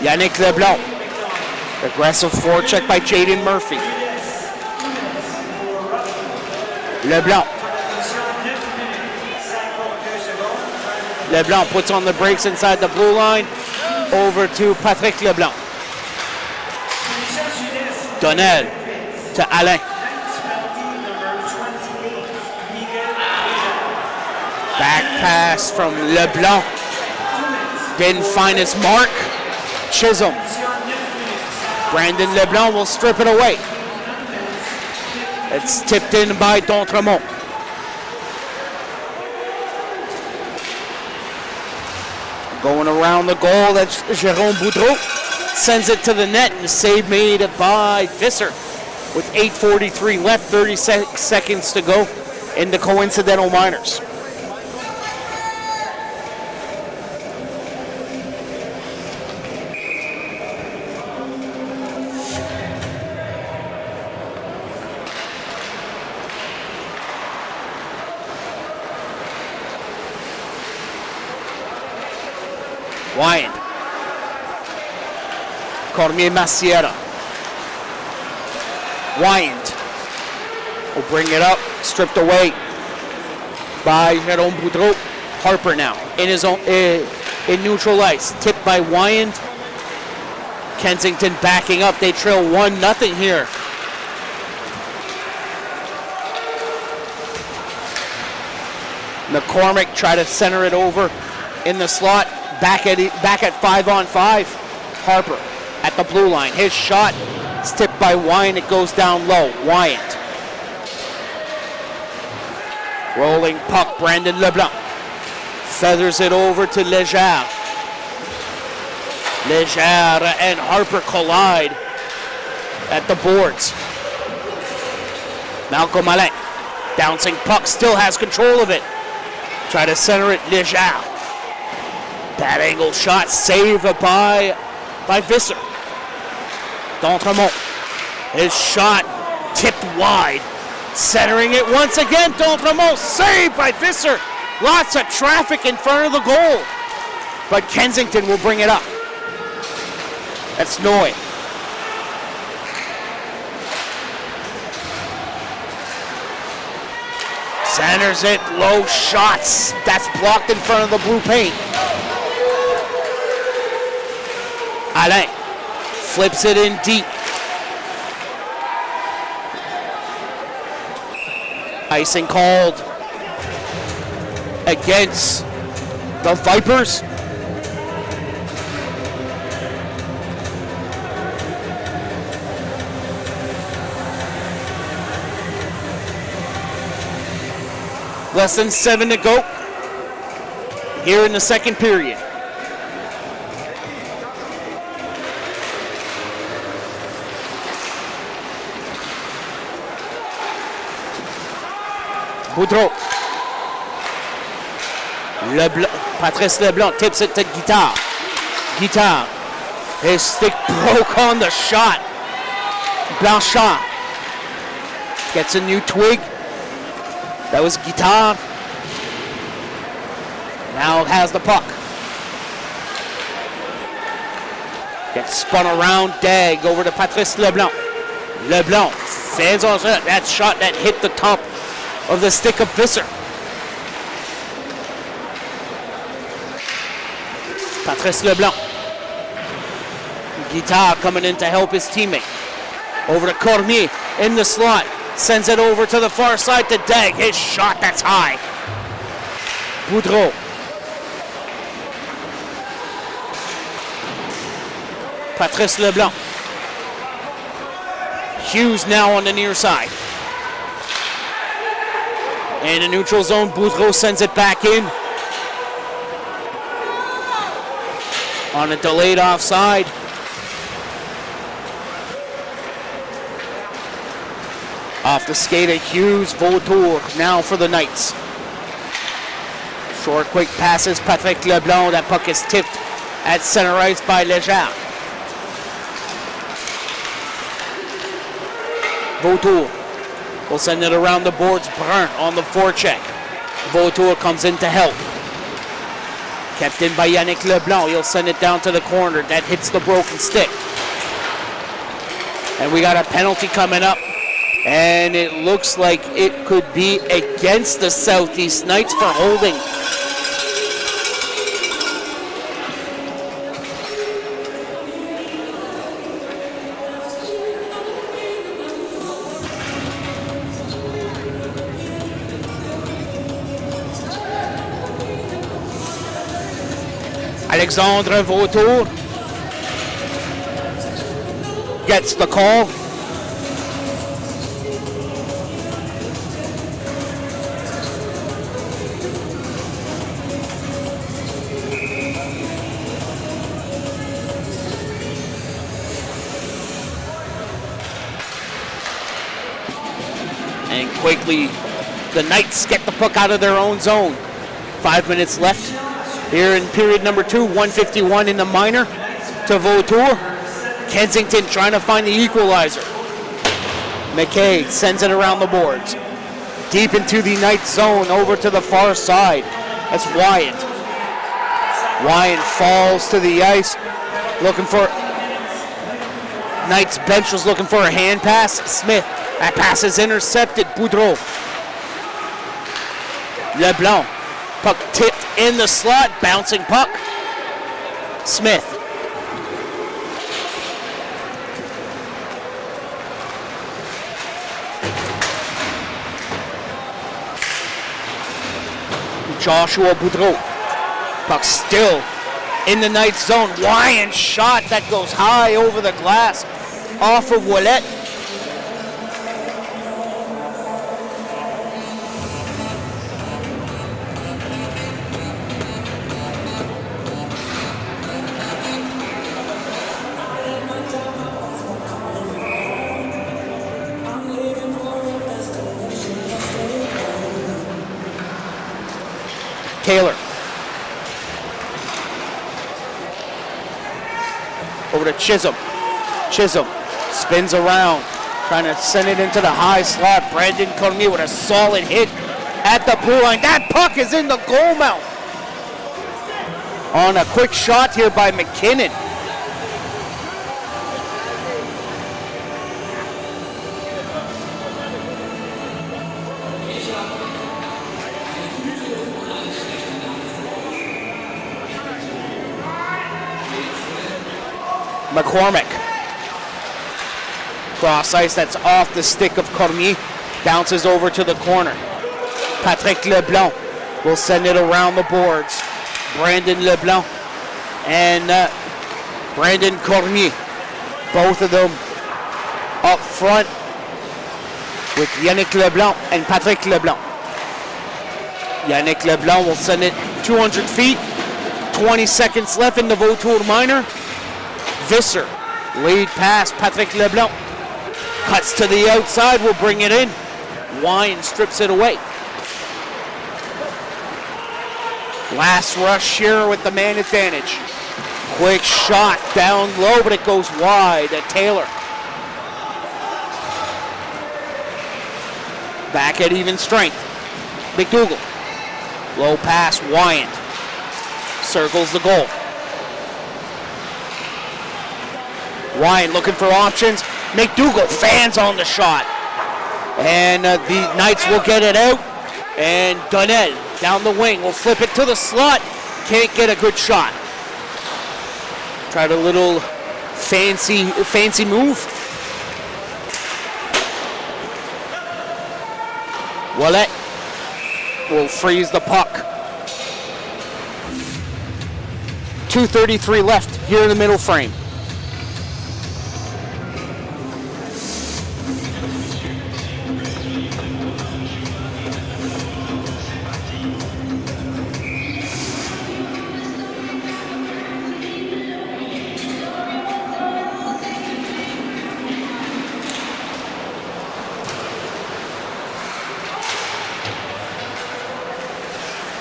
Yannick Leblanc. Aggressive forecheck by Jaden Murphy. Leblanc. Leblanc puts on the brakes inside the blue line. Over to Patrick Leblanc. Donnell to Alain. Back pass from Leblanc. Didn't find his mark. Chisholm. Brandon Leblanc will strip it away. It's tipped in by D'Entremont. Going around the goal, that's Jérôme Boudreau. Sends it to the net, and the save made by Visser. With 8:43 left, 36 seconds to go in the coincidental minors. Wyand. Cormier Massiera. Wyand will bring it up, stripped away by Jérôme Boudreau. Harper now in his own in neutral ice, tipped by Wyand. Kensington backing up. They trail 1-0 here. McCormick try to center it over in the slot. Back at 5-on-5. Harper at the blue line. His shot is tipped by Wyand. It goes down low. Wyand. Rolling puck. Brandon Leblanc feathers it over to Lejar. Lejar and Harper collide at the boards. Malcolm Alain. Bouncing puck. Still has control of it. Try to center it. Lejar. Bad angle shot, saved by Visser. D'Entremont. His shot tipped wide. Centering it once again. D'Entremont saved by Visser. Lots of traffic in front of the goal. But Kensington will bring it up. That's Noy. Centers it, low shots. That's blocked in front of the blue paint. Alain flips it in deep. Icing called against the Vipers. Less than 7 to go here in the second period. Boudreau. Patrice Leblanc tips it to Guitard. Guitard. His stick broke on the shot. Blanchard gets a new twig. That was Guitard. Now has the puck. Gets spun around. Dag over to Patrice Leblanc. Leblanc fans on that shot that hit the top of the stick of Visser. Patrice Leblanc. Guitard coming in to help his teammate. Over to Cormier in the slot. Sends it over to the far side to Dag. His shot, that's high. Boudreau. Patrice Leblanc. Hughes now on the near side. In the neutral zone, Boudreau sends it back in. On a delayed offside. Off the skate of Hughes, Vautour now for the Knights. Short, quick passes, Patrick Leblanc. That puck is tipped at center ice by Leger. Vautour will send it around the boards. Brun on the forecheck. Vautour comes in to help. Kept in by Yannick Leblanc. He'll send it down to the corner. That hits the broken stick. And we got a penalty coming up. And it looks like it could be against the Southeast Knights for holding. Alexandre Vautour gets the call. And quickly, the Knights get the puck out of their own zone. 5 minutes left here in period number 2, 151 in the minor to Vautour. Kensington trying to find the equalizer. McKay sends it around the boards. Deep into the Knights zone, over to the far side. That's Wyatt. Wyatt falls to the ice, looking for... Knights bench was looking for a hand pass. Smith, that pass is intercepted. Boudreau. Leblanc. Puck tipped in the slot, bouncing puck. Smith. Joshua Boudreau. Puck still in the Knights zone. Wyan shot that goes high over the glass off of Ouellet. Taylor. Over to Chisholm. Chisholm spins around, trying to send it into the high slot. Brandon Cormier with a solid hit at the blue line. That puck is in the goal mouth. On a quick shot here by McKinnon. McCormick. Cross ice, that's off the stick of Cormier. Bounces over to the corner. Patrick Leblanc will send it around the boards. Brandon Leblanc and Brandon Cormier. Both of them up front with Yannick Leblanc and Patrick Leblanc. Yannick Leblanc will send it 200 feet. 20 seconds left in the Vautour minor. Visser, lead pass, Patrick Leblanc. Cuts to the outside, will bring it in. Wyan strips it away. Last rush here with the man advantage. Quick shot down low, but it goes wide at Taylor. Back at even strength. McDougal. Low pass, Wyant. Circles the goal. Wyant looking for options. McDougal fans on the shot. And the Knights will get it out. And Donnell down the wing will flip it to the slot. Can't get a good shot. Tried a little fancy move. Wallet will freeze the puck. 2:33 left here in the middle frame.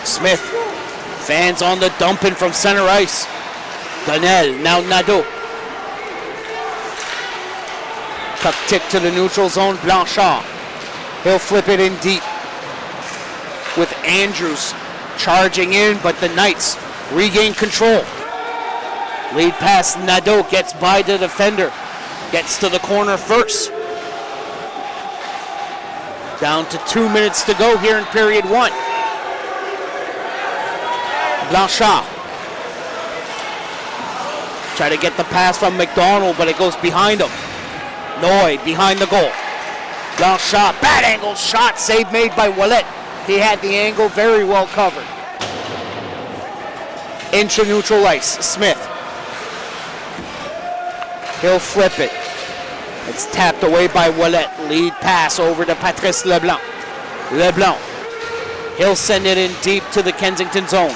Smith, fans on the dumping from center ice. Donnell, now Nadeau. Puck tick to the neutral zone, Blanchard. He'll flip it in deep with Andrews charging in, but the Knights regain control. Lead pass, Nadeau gets by the defender. Gets to the corner first. Down to 2 minutes to go here in period one. Blanchard. Try to get the pass from McDonald, but it goes behind him. Noy behind the goal. Blanchard, bad angle shot, save made by Wallet. He had the angle very well covered. Into neutral ice, Smith. He'll flip it. It's tapped away by Wallet. Lead pass over to Patrice Leblanc. Leblanc. He'll send it in deep to the Kensington zone.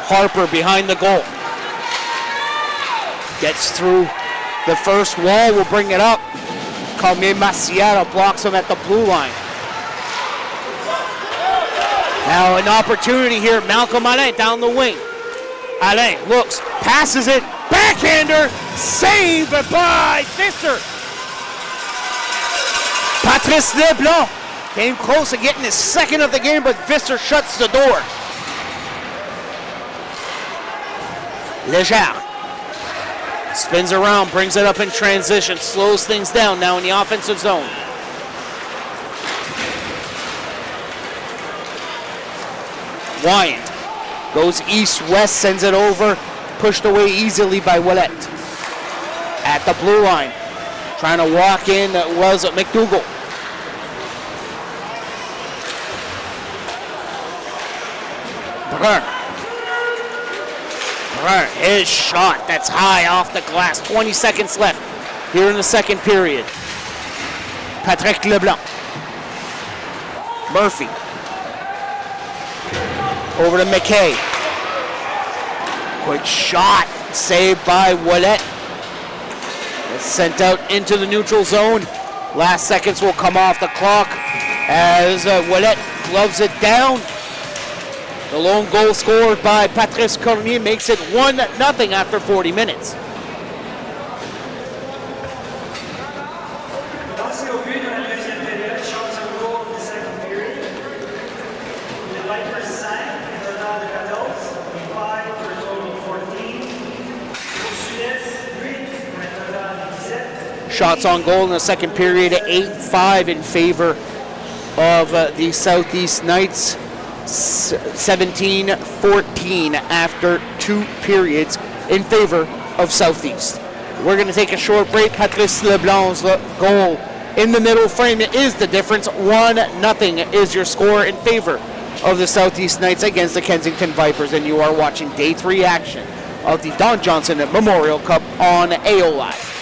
Harper behind the goal. Gets through the first wall, will bring it up. Calme Maciata blocks him at the blue line. Now an opportunity here, Malcolm Alain down the wing. Alain looks, passes it, backhander, saved by Visser. Patrice Leblanc came close to getting his second of the game, but Visser shuts the door. Leger spins around, brings it up in transition, slows things down now in the offensive zone. Wyant goes east-west, sends it over, pushed away easily by Wallet. At the blue line, trying to walk in was McDougal. Brun, his shot, that's high off the glass. 20 seconds left here in the second period. Patrick Leblanc. Murphy. Over to McKay. Quick shot, saved by Wallet. It's sent out into the neutral zone. Last seconds will come off the clock as Wallet gloves it down. The lone goal scored by Patrice Cormier makes it 1-0 after 40 minutes. Shots on goal in the second period, 8-5 in favor of the Southeast Knights. 17-14 after 2 periods in favor of Southeast. We're going to take a short break. Patrice Leblanc's goal in the middle frame is the difference. 1-0 is your score in favor of the Southeast Knights against the Kensington Vipers, and you are watching Day 3 action of the Don Johnson Memorial Cup on AO Live.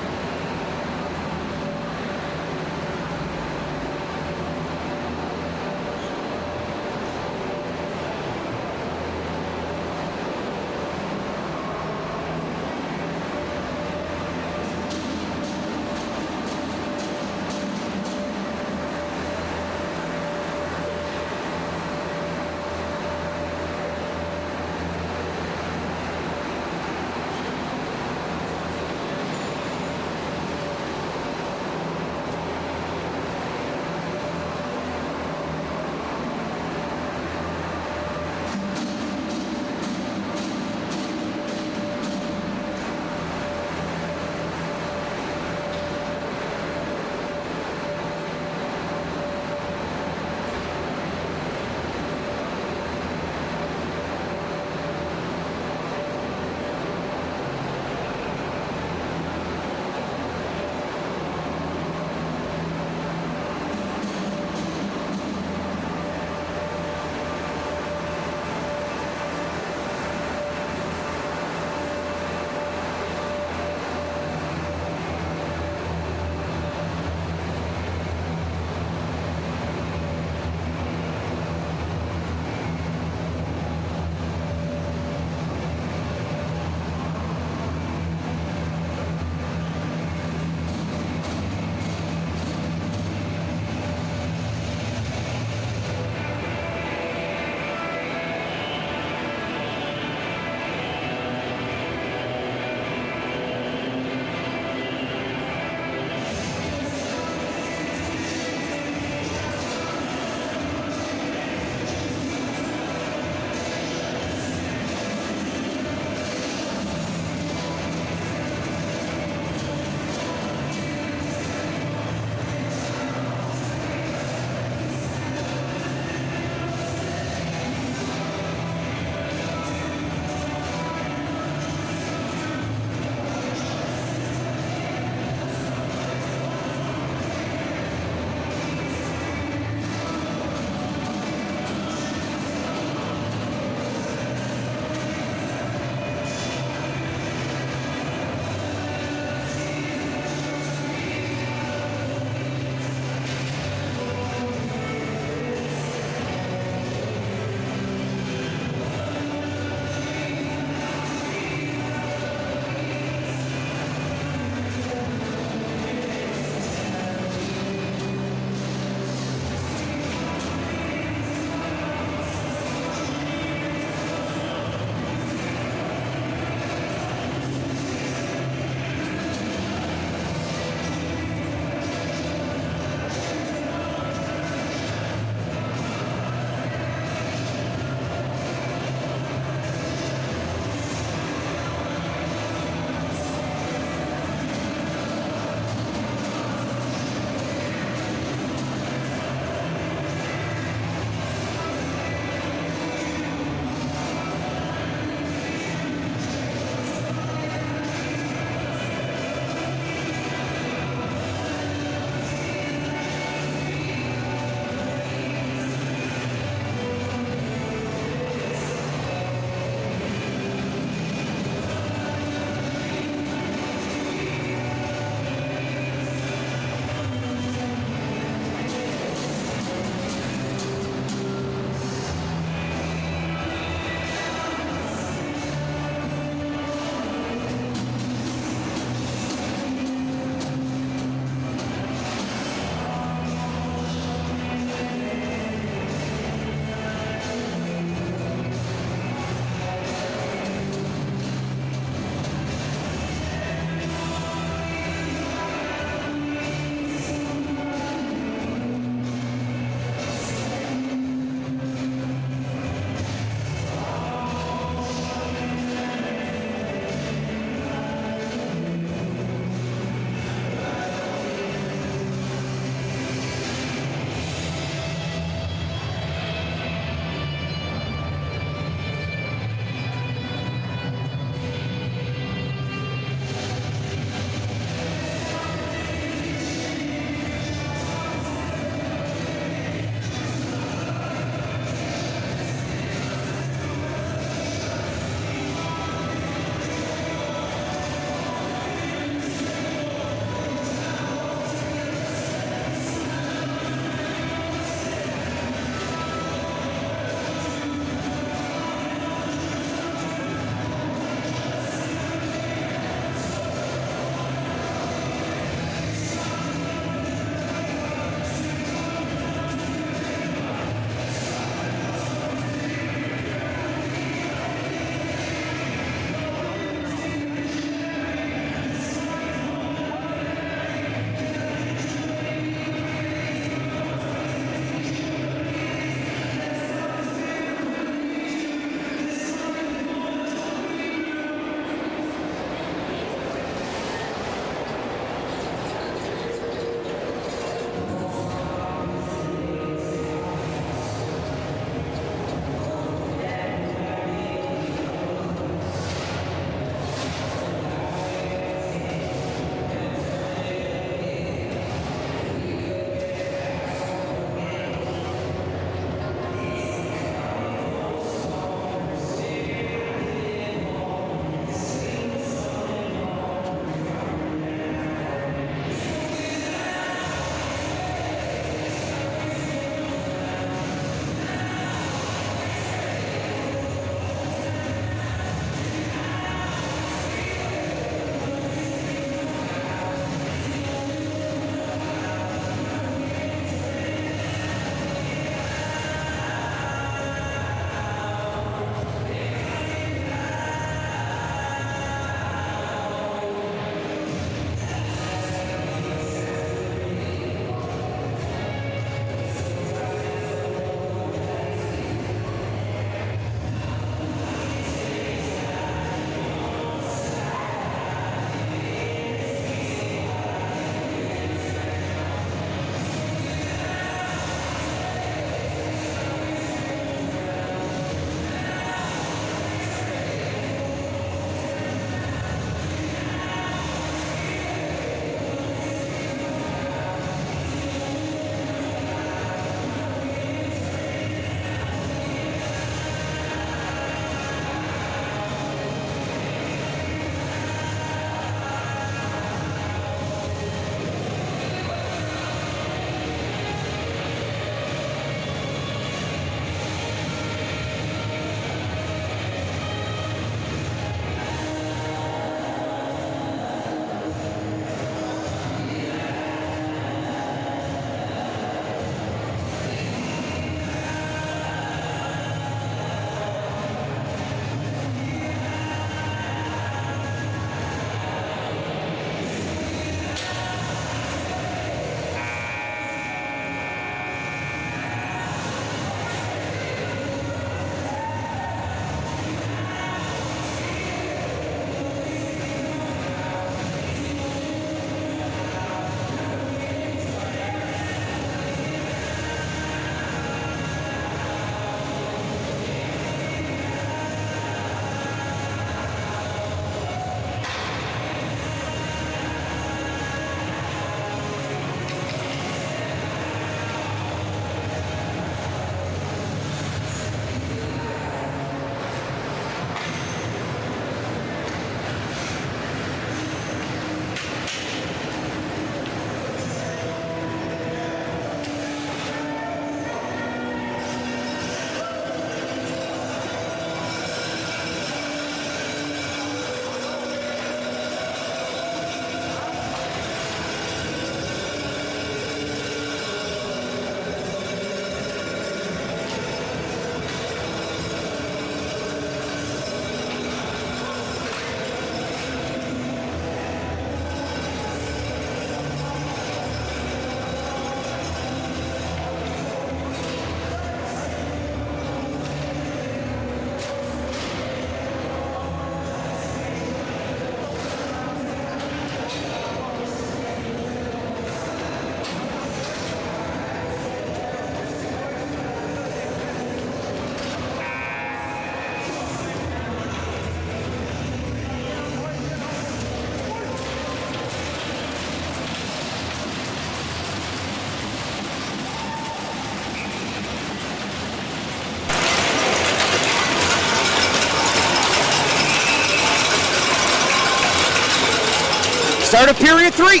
Start of period 3.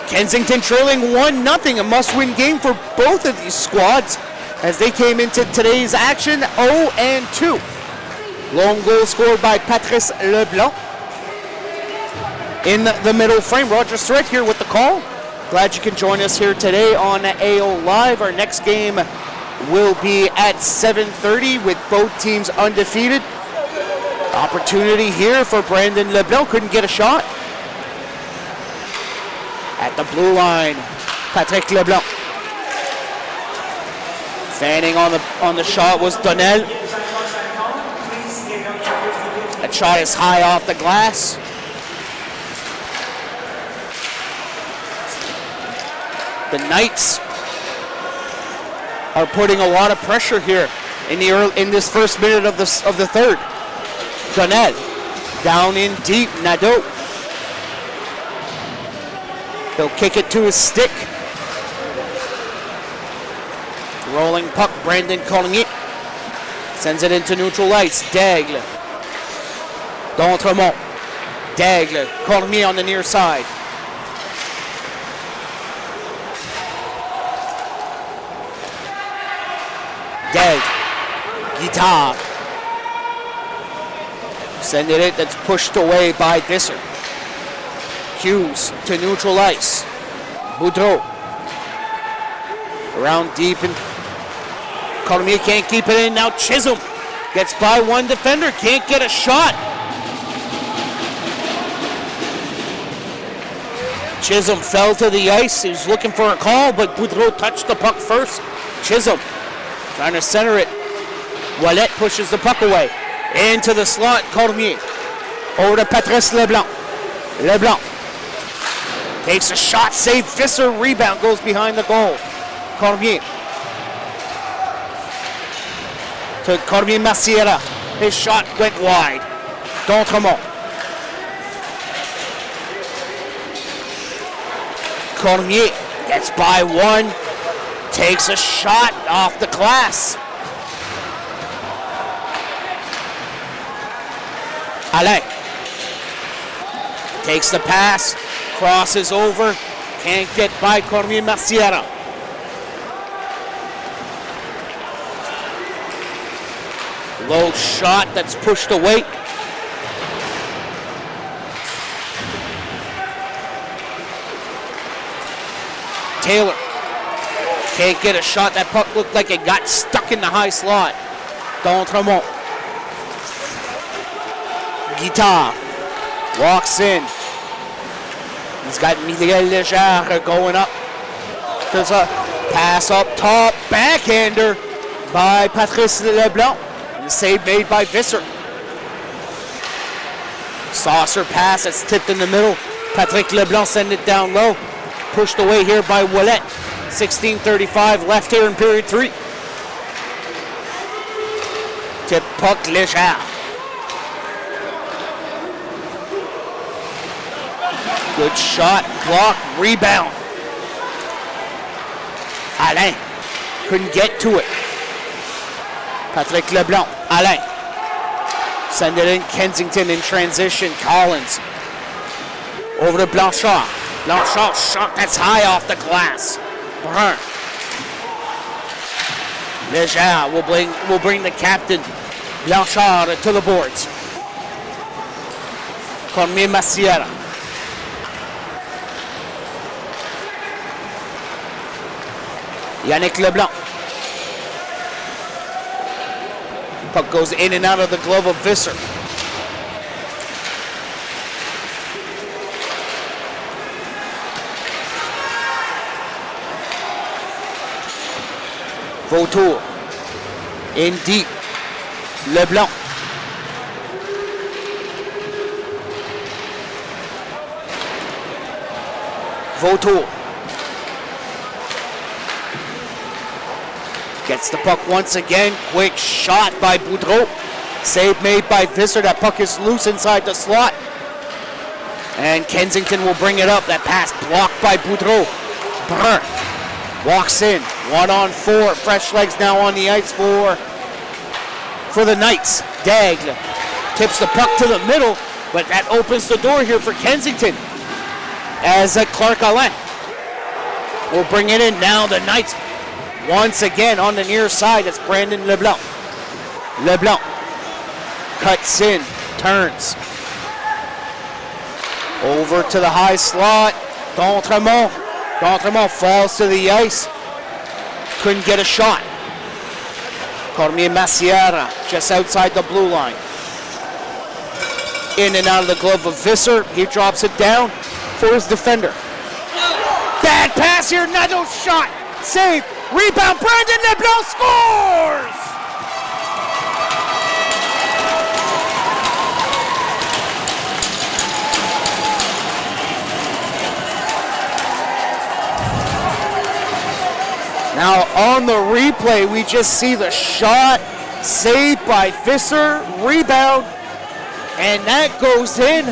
Kensington trailing 1-0, a must-win game for both of these squads as they came into today's action 0-2. Lone goal scored by Patrice Leblanc. In the middle frame, Roger Surratt here with the call. Glad you can join us here today on AO Live. Our next game will be at 7:30 with both teams undefeated. Opportunity here for Brandon Leblanc, couldn't get a shot. At the blue line, Patrick Leblanc. Fanning on the shot was Donnell. That shot is high off the glass. The Knights are putting a lot of pressure here in this first minute of the third. Donnell down in deep, Nadeau. He'll kick it to his stick. Rolling puck, Brandon Cormier. Sends it into neutral ice. Daigle. D'Entremont. Daigle. Cormier on the near side. Daigle. Guitar. Sending it, that's pushed away by Visser. Hughes to neutral ice. Boudreau. Around deep and Cormier can't keep it in. Now Chisholm gets by one defender, can't get a shot. Chisholm fell to the ice. He was looking for a call, but Boudreau touched the puck first. Chisholm trying to center it. Ouellet pushes the puck away. Into the slot, Cormier. Over to Patrice Leblanc. Leblanc takes a shot, save Visser, rebound, goes behind the goal. Cormier. To Cormier Massiera. His shot went wide. D'Entremont. Cormier gets by one. Takes a shot off the glass. Alain. Takes the pass. Crosses over. Can't get by Cormier Massiera. Low shot that's pushed away. Taylor can't get a shot. That puck looked like it got stuck in the high slot. D'Entremont. Guitar walks in. He's got Miguel Leger going up. There's a pass up top. Backhander by Patrice Leblanc. And the save made by Visser. Saucer pass that's tipped in the middle. Patrick Leblanc send it down low. Pushed away here by Ouellet. 16:35 left here in period 3. Tip puck Leger. Good shot, block, rebound. Alain couldn't get to it. Patrick Leblanc, Alain. Send it in, Kensington in transition, Collins. Over to Blanchard. Blanchard shot that's high off the glass. Brun. Leger will bring the captain, Blanchard, to the boards. Cormier Massiera. Yannick Leblanc. Puck goes in and out of the glove of Visser. Vautour. In deep. Leblanc. Vautour. Gets the puck once again. Quick shot by Boudreau. Save made by Visser. That puck is loose inside the slot. And Kensington will bring it up. That pass blocked by Boudreau. Brun walks in. 1-on-4. Fresh legs now on the ice for the Knights. Daigle Tips the puck to the middle, but that opens the door here for Kensington. As Clark Alain will bring it in. Now the Knights once again on the near side. It's Brandon LeBlanc. LeBlanc cuts in, turns. Over to the high slot. D'Entremont. D'Entremont falls to the ice. Couldn't get a shot. Cormier Massiera just outside the blue line. In and out of the glove of Visser. He drops it down for his defender. Bad pass here. Nadeau shot. Save. Rebound. Brandon LeBlanc scores! Now on the replay, we just see the shot saved by Visser, rebound, and that goes in.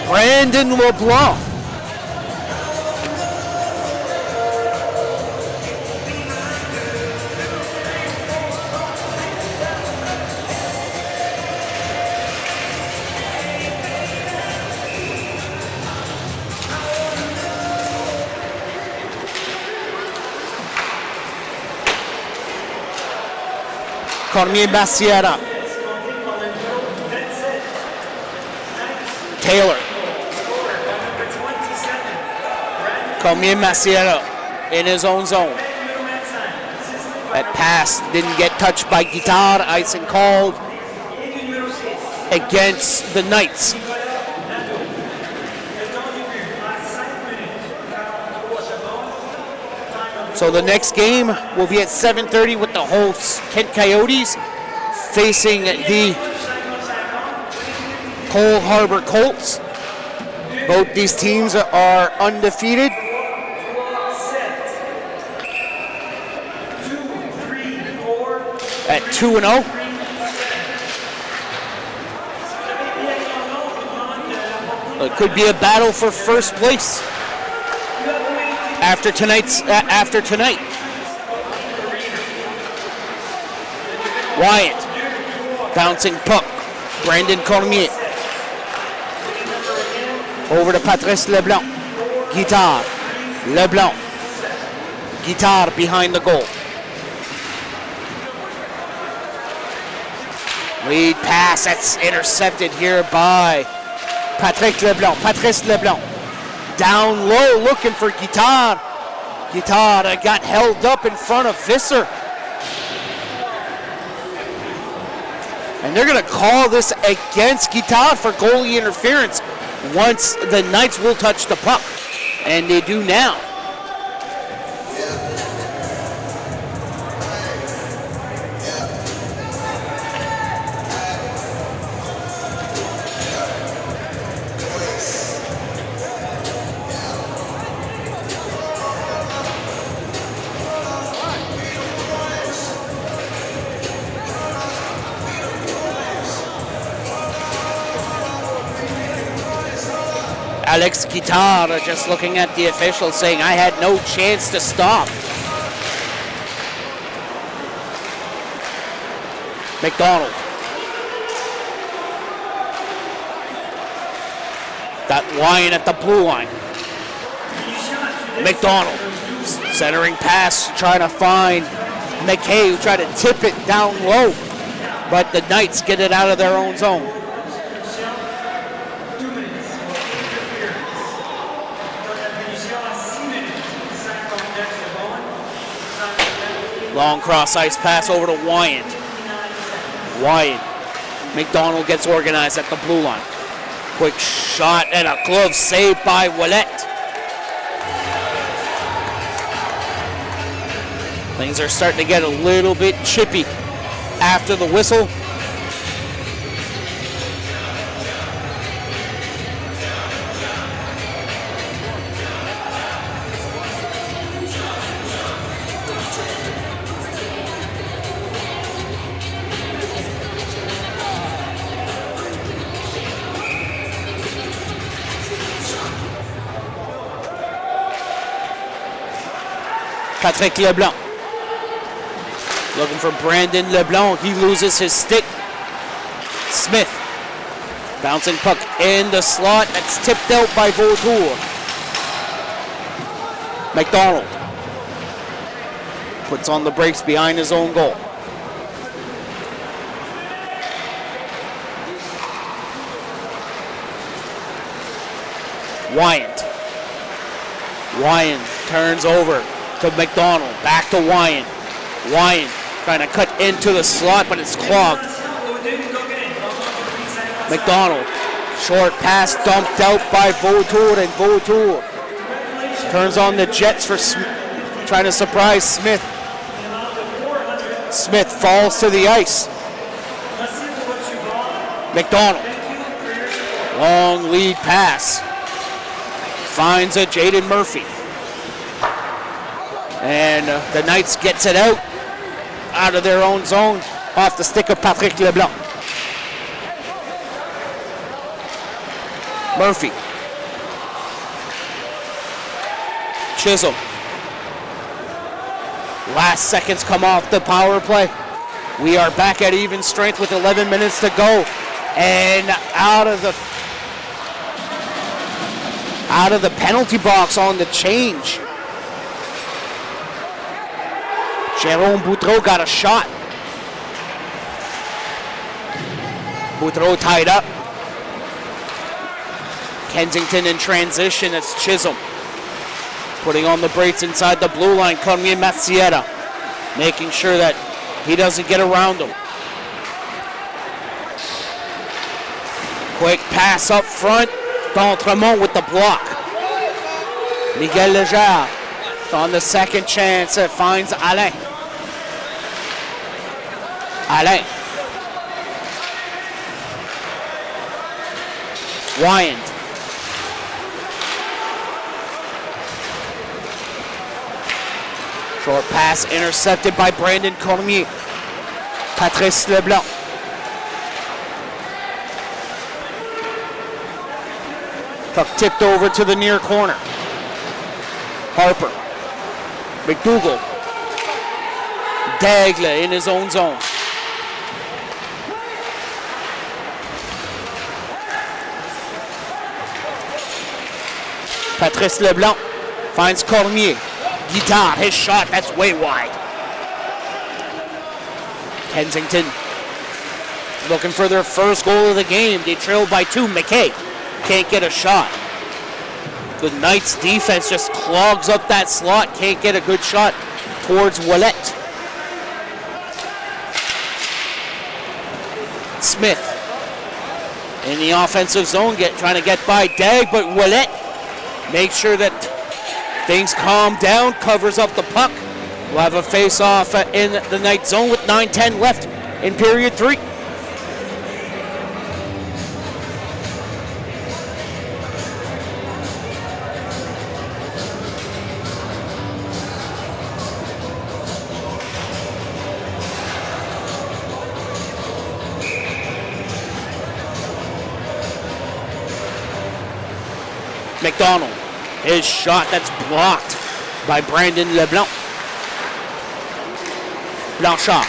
Brandon LeBlanc. Cormier Massiera. Taylor. Cormier Massiera in his own zone. That pass didn't get touched by Guitar. Icing called against the Knights. So the next game will be at 7:30 with the hosts Kent Coyotes facing the Cole Harbor Colts. Both these teams are undefeated. At 2-0. It could be a battle for first place after tonight. Wyatt, bouncing puck. Brandon Cormier. Over to Patrice Leblanc. Guitar. Leblanc. Guitar behind the goal. Lead pass, that's intercepted here by Patrick Leblanc. Patrice Leblanc. Down low, looking for Guitar. Guitar got held up in front of Visser. And they're going to call this against Guitar for goalie interference once the Knights will touch the puck. And they do now. Alex Guitar just looking at the official saying, I had no chance to stop. McDonald. Got Wyan at the blue line. McDonald. Centering pass, trying to find McKay, who tried to tip it down low. But the Knights get it out of their own zone. Long cross ice pass over to Wyan. Wyan. McDonald gets organized at the blue line. Quick shot and a glove saved by Ouellet. Things are starting to get a little bit chippy after the whistle. Patrick Leblanc. Looking for Brandon LeBlanc. He loses his stick. Smith. Bouncing puck in the slot. That's tipped out by Vautour. McDonald. Puts on the brakes behind his own goal. Wyant. Wyant turns over to McDonald. Back to Wyant. Wyant trying to cut into the slot, but it's clogged. McDonald. Short pass dumped out by Vautour, and Vautour turns on the jets for trying to surprise Smith. Smith falls to the ice. McDonald. Long lead pass. Finds a Jaden Murphy. And the Knights gets it out of their own zone, off the stick of Patrick Leblanc. Murphy. Chisholm. Last seconds come off the power play. We are back at even strength with 11 minutes to go. And out of the penalty box on the change. Jérôme Boudreau got a shot. Boudreau tied up. Kensington in transition. It's Chisholm. Putting on the brakes inside the blue line. Cormier Massieta. Making sure that he doesn't get around him. Quick pass up front. D'Entremont with the block. Miguel Leger on the second chance. It finds Alain. Alain. Wyant. Short pass intercepted by Brandon Cormier. Patrice Leblanc. Puck tipped over to the near corner. Harper. McDougall. Daigle in his own zone. Patrice Leblanc finds Cormier. Guitard, his shot, that's way wide. Kensington looking for their first goal of the game. They trail by 2. McKay can't get a shot. The Knights defense just clogs up that slot. Can't get a good shot towards Ouellet. Smith in the offensive zone, trying to get by Dag, but Ouellet makes sure that things calm down, covers up the puck. We'll have a face-off in the Knight zone with 9:10 left in period 3. McDonald. His shot that's blocked by Brandon LeBlanc. Blanchard.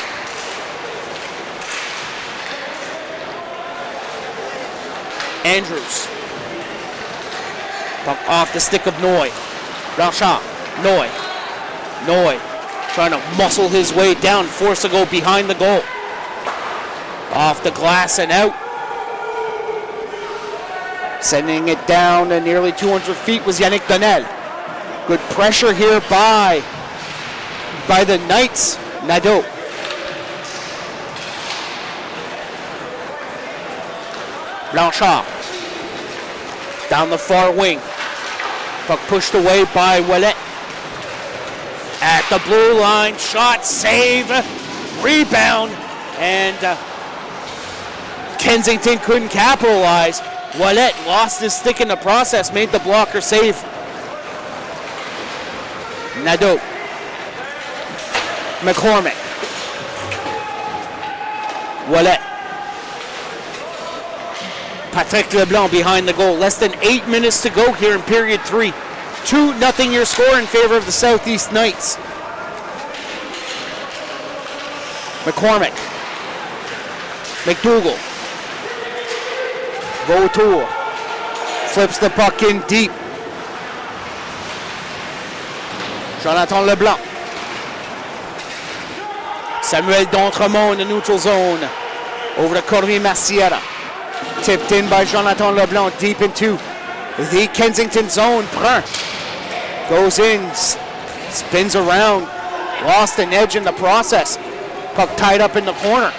Andrews. Puck off the stick of Noy. Blanchard. Noy. Noy trying to muscle his way down, forced to go behind the goal. Off the glass and out. Sending it down to nearly 200 feet was Yannick Donnell. Good pressure here by the Knights. Nadeau. Blanchard. Down the far wing. Puck pushed away by Ouellet. At the blue line. Shot, save, rebound. And Kensington couldn't capitalize. Ouellet lost his stick in the process, made the blocker save. Nadeau. McCormick. Ouellet. Patrick Leblanc behind the goal. Less than 8 minutes to go here in period 3. 2-0 your score in favor of the Southeast Knights. McCormick. McDougal. Vautour. Flips the puck in deep. Jonathan Leblanc. Samuel D'Entremont in the neutral zone. Over to Corey Massiera. Tipped in by Jonathan Leblanc deep into the Kensington zone. Brun goes in, spins around, lost an edge in the process. Puck tied up in the corner.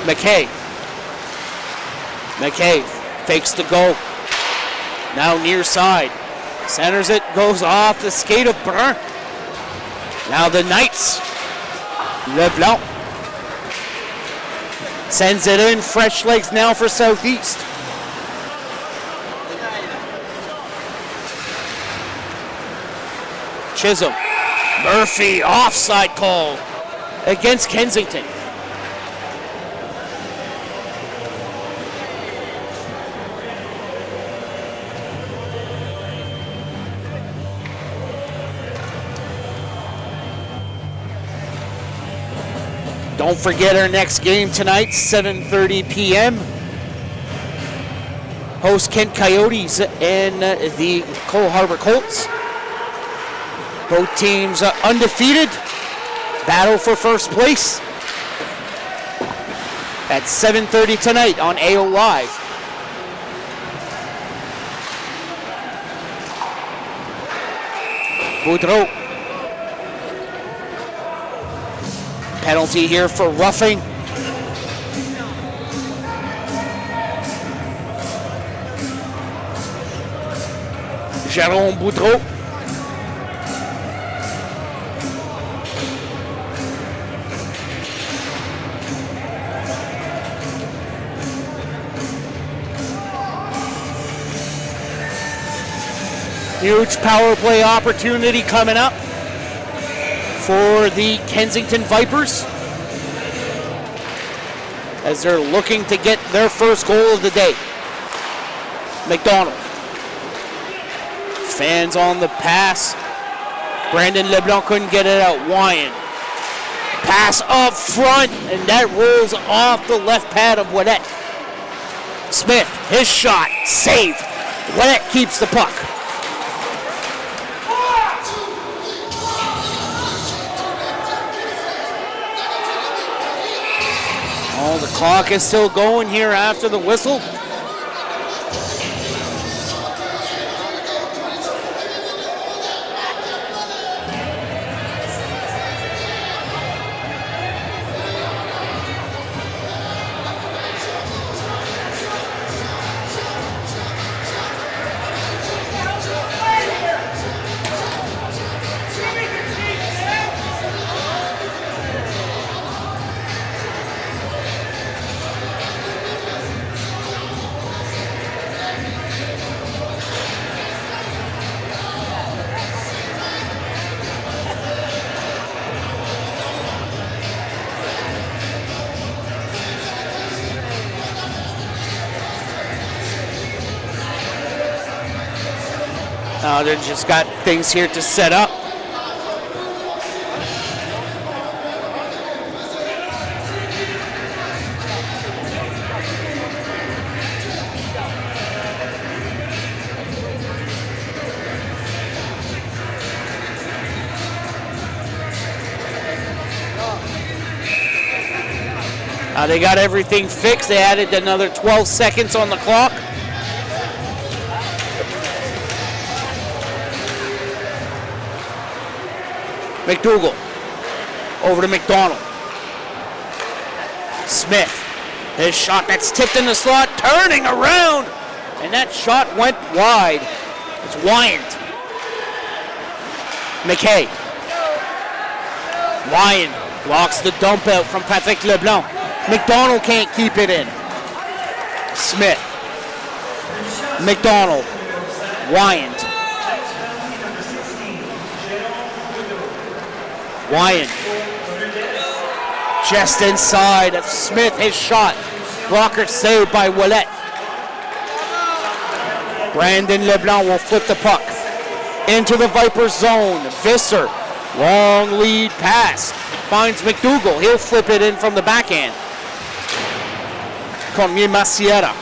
McKay. McKay fakes the goal. Now near side. Centers it, goes off the skate of Brun. Now the Knights. LeBlanc sends it in. Fresh legs now for Southeast. Chisholm. Murphy, offside call against Kensington. Don't forget our next game tonight, 7:30 p.m. Host Kent Coyotes and the Cole Harbour Colts. Both teams undefeated. Battle for first place at 7:30 tonight on AO Live. Boudreau. Penalty here for roughing. Jérôme Boudreau. Huge power play opportunity coming up for the Kensington Vipers as they're looking to get their first goal of the day. McDonald. Fans on the pass. Brandon LeBlanc couldn't get it out. Wyan. Pass up front, and that rolls off the left pad of Ouellette. Smith, his shot, saved. Ouellette keeps the puck. Oh, the clock is still going here after the whistle. They've just got things here to set up. They got everything fixed. They added another 12 seconds on the clock. McDougal. Over to McDonald. Smith. His shot that's tipped in the slot. Turning around. And that shot went wide. It's Wyant. McKay. Wyant blocks the dump out from Patrick Leblanc. McDonald can't keep it in. Smith. McDonald. Wyant. Wyant. Just inside of Smith, his shot. Blocker saved by Ouellette. Brandon LeBlanc will flip the puck into the Vipers zone. Visser, long lead pass, finds McDougall. He'll flip it in from the backhand. Cormier Maciera.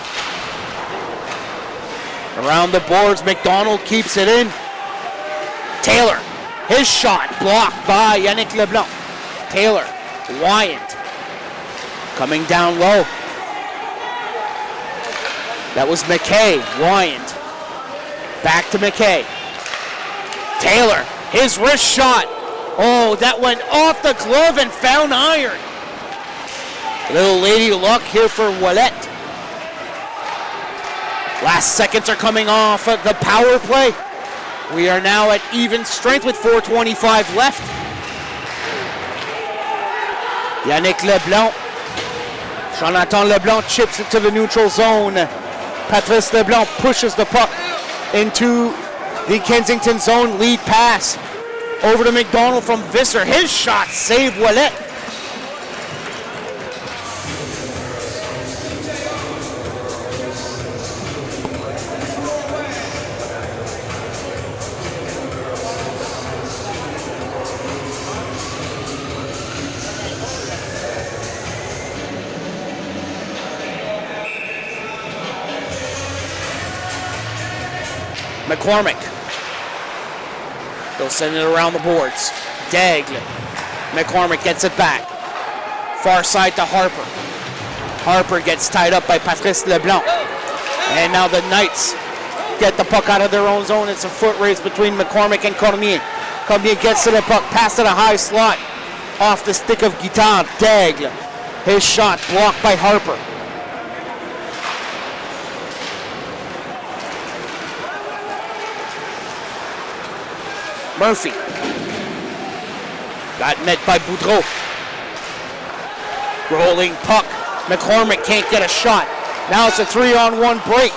Around the boards, McDonald keeps it in. Taylor, his shot blocked by Yannick Leblanc. Taylor, Wyant, coming down low. That was McKay, Wyant. Back to McKay. Taylor, his wrist shot. Oh, that went off the glove and found iron. Little lady luck here for Ouellet. Last seconds are coming off of the power play. We are now at even strength with 4:25 left. Yannick Leblanc. Jonathan Leblanc chips it to the neutral zone. Patrice Leblanc pushes the puck into the Kensington zone. Lead pass over to McDonald from Visser. His shot saved Ouellet. McCormick. They'll send it around the boards. Daigle. McCormick gets it back. Far side to Harper. Harper gets tied up by Patrice Leblanc. And now the Knights get the puck out of their own zone. It's a foot race between McCormick and Cormier. Cormier gets to the puck, pass to the high slot. Off the stick of Guitard. Daigle. His shot blocked by Harper. Murphy. Got met by Boudreau. Rolling puck. McCormick can't get a shot. Now it's a 3-on-1 break.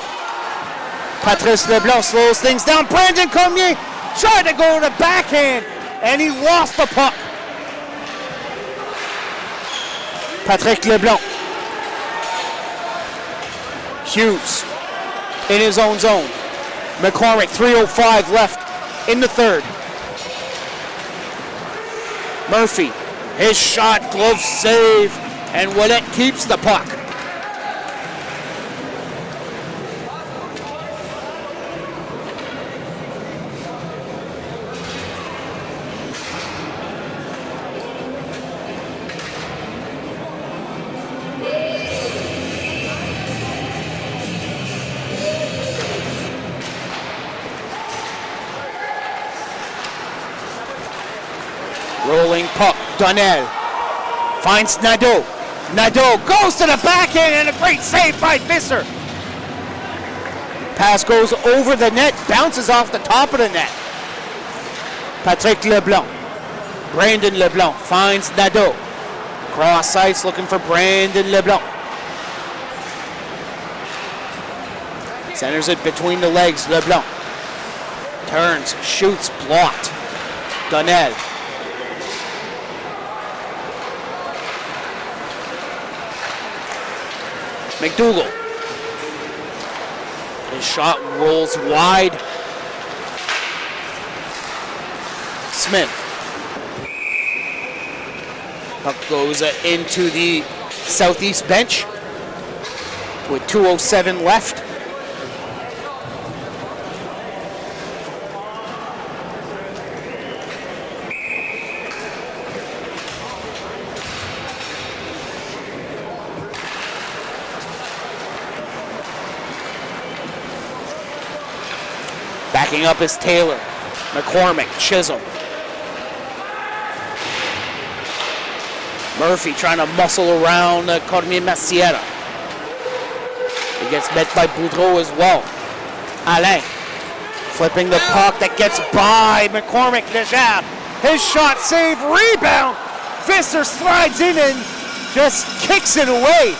Patrice Leblanc slows things down. Brandon Cormier tried to go to the backhand, and he lost the puck. Patrick Leblanc. Hughes in his own zone. McCormick, 3:05 left in the third. Murphy, his shot, glove save, and Ouellet keeps the puck. Rolling puck, Donnell finds Nadeau. Nadeau goes to the backhand and a great save by Visser. Pass goes over the net, bounces off the top of the net. Patrick Leblanc. Brandon Leblanc finds Nadeau. Cross ice looking for Brandon Leblanc. Centers it between the legs, Leblanc. Turns, shoots, blocked. Donnell. McDougall. His shot rolls wide. Smith. Puck goes into the southeast bench with 2:07 left. Backing up is Taylor. McCormick, Chisholm. Murphy trying to muscle around Cormier Maciera. He gets met by Boudreau as well. Alain flipping the puck that gets by McCormick. Leger. His shot save, rebound. Visser slides in and just kicks it away.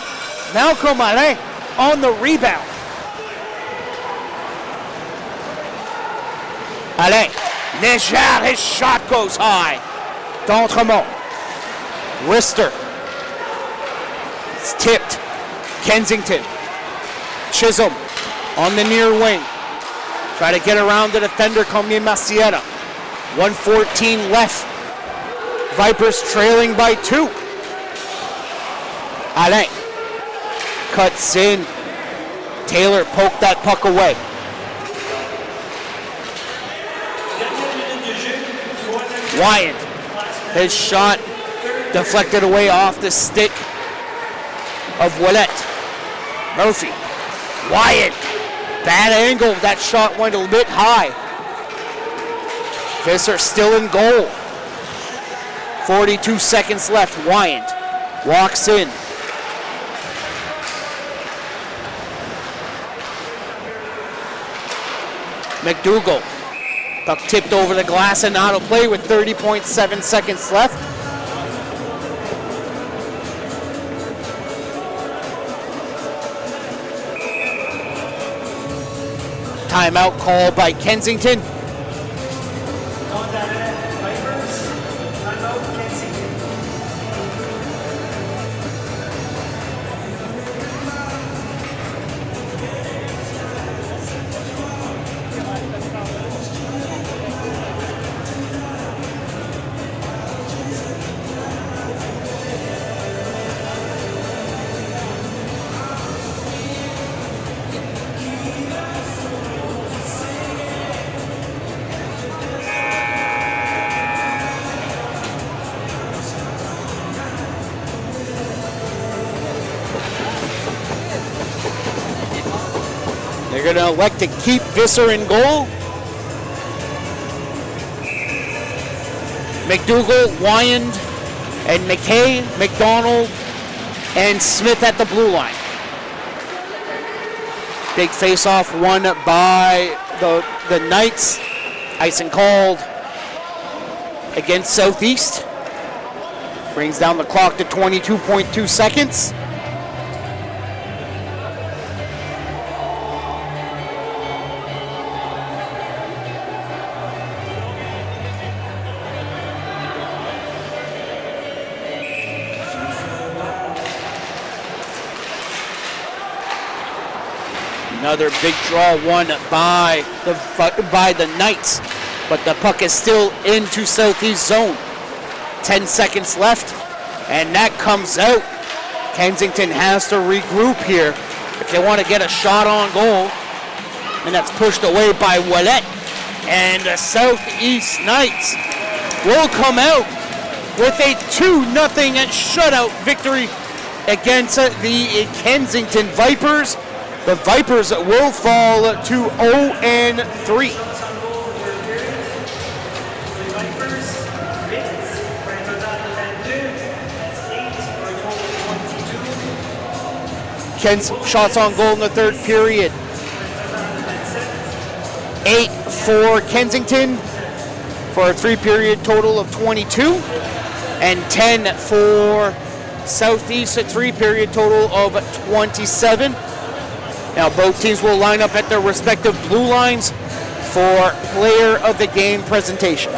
Malcolm Alain on the rebound. Alain, Leger, his shot goes high. D'Entremont, Rister, it's tipped. Kensington, Chisholm on the near wing. Try to get around the defender, Comie Maciera. 1:14 left. Vipers trailing by 2. Alain cuts in. Taylor poked that puck away. Wyatt, his shot deflected away off the stick of Ouellet. Murphy, Wyatt, bad angle. That shot went a little bit high. Visser still in goal. 42 seconds left. Wyatt walks in. McDougall. Puck tipped over the glass and out of play with 30.7 seconds left. Timeout called by Kensington. They're going to elect to keep Visser in goal. McDougall, Wyand, and McKay, McDonald, and Smith at the blue line. Big face-off won by the Knights. Icing called against Southeast. Brings down the clock to 22.2 seconds. Another big draw won by the Knights, but the puck is still into Southeast zone. 10 seconds left, and that comes out. Kensington has to regroup here if they want to get a shot on goal, and that's pushed away by Ouellet. And the Southeast Knights will come out with a 2-0 shutout victory against the Kensington Vipers. The Vipers will fall to 0-3. Ken's shots on goal in the third period. 8 for Kensington for a 3-period total of 22, and 10 for Southeast, a 3-period total of 27. Now both teams will line up at their respective blue lines for player of the game presentation.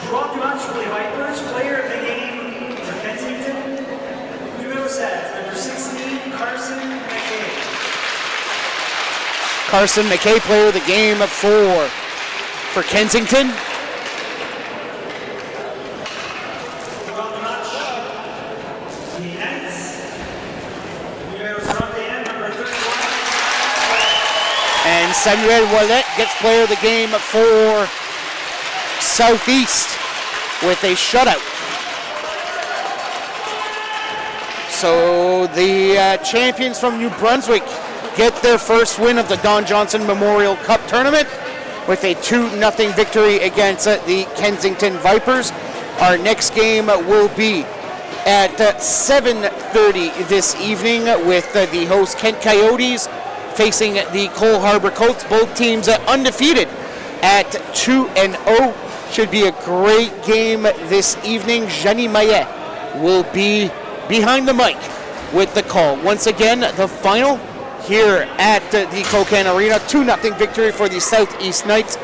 Draw du match pour les Vipers, player of the game for Kensington, numéro 7, number 16, Carson McKay. Carson McKay, player of the game for Kensington. And Samuel Ouellet gets player of the game for Southeast with a shutout. So the champions from New Brunswick get their first win of the Don Johnson Memorial Cup Tournament with a 2-0 victory against the Kensington Vipers. Our next game will be at 7:30 this evening with the host Kent Coyotes facing the Cole Harbour Colts. Both teams undefeated at 2-0. Should be a great game this evening. Jenny Maillet will be behind the mic with the call. Once again, the final here at the Cocan Arena. 2-0 victory for the Southeast Knights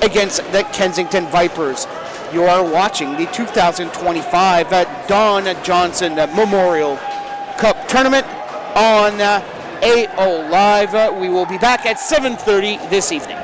against the Kensington Vipers. You are watching the 2025 Don Johnson Memorial Cup Tournament on AO Live. We will be back at 7:30 this evening.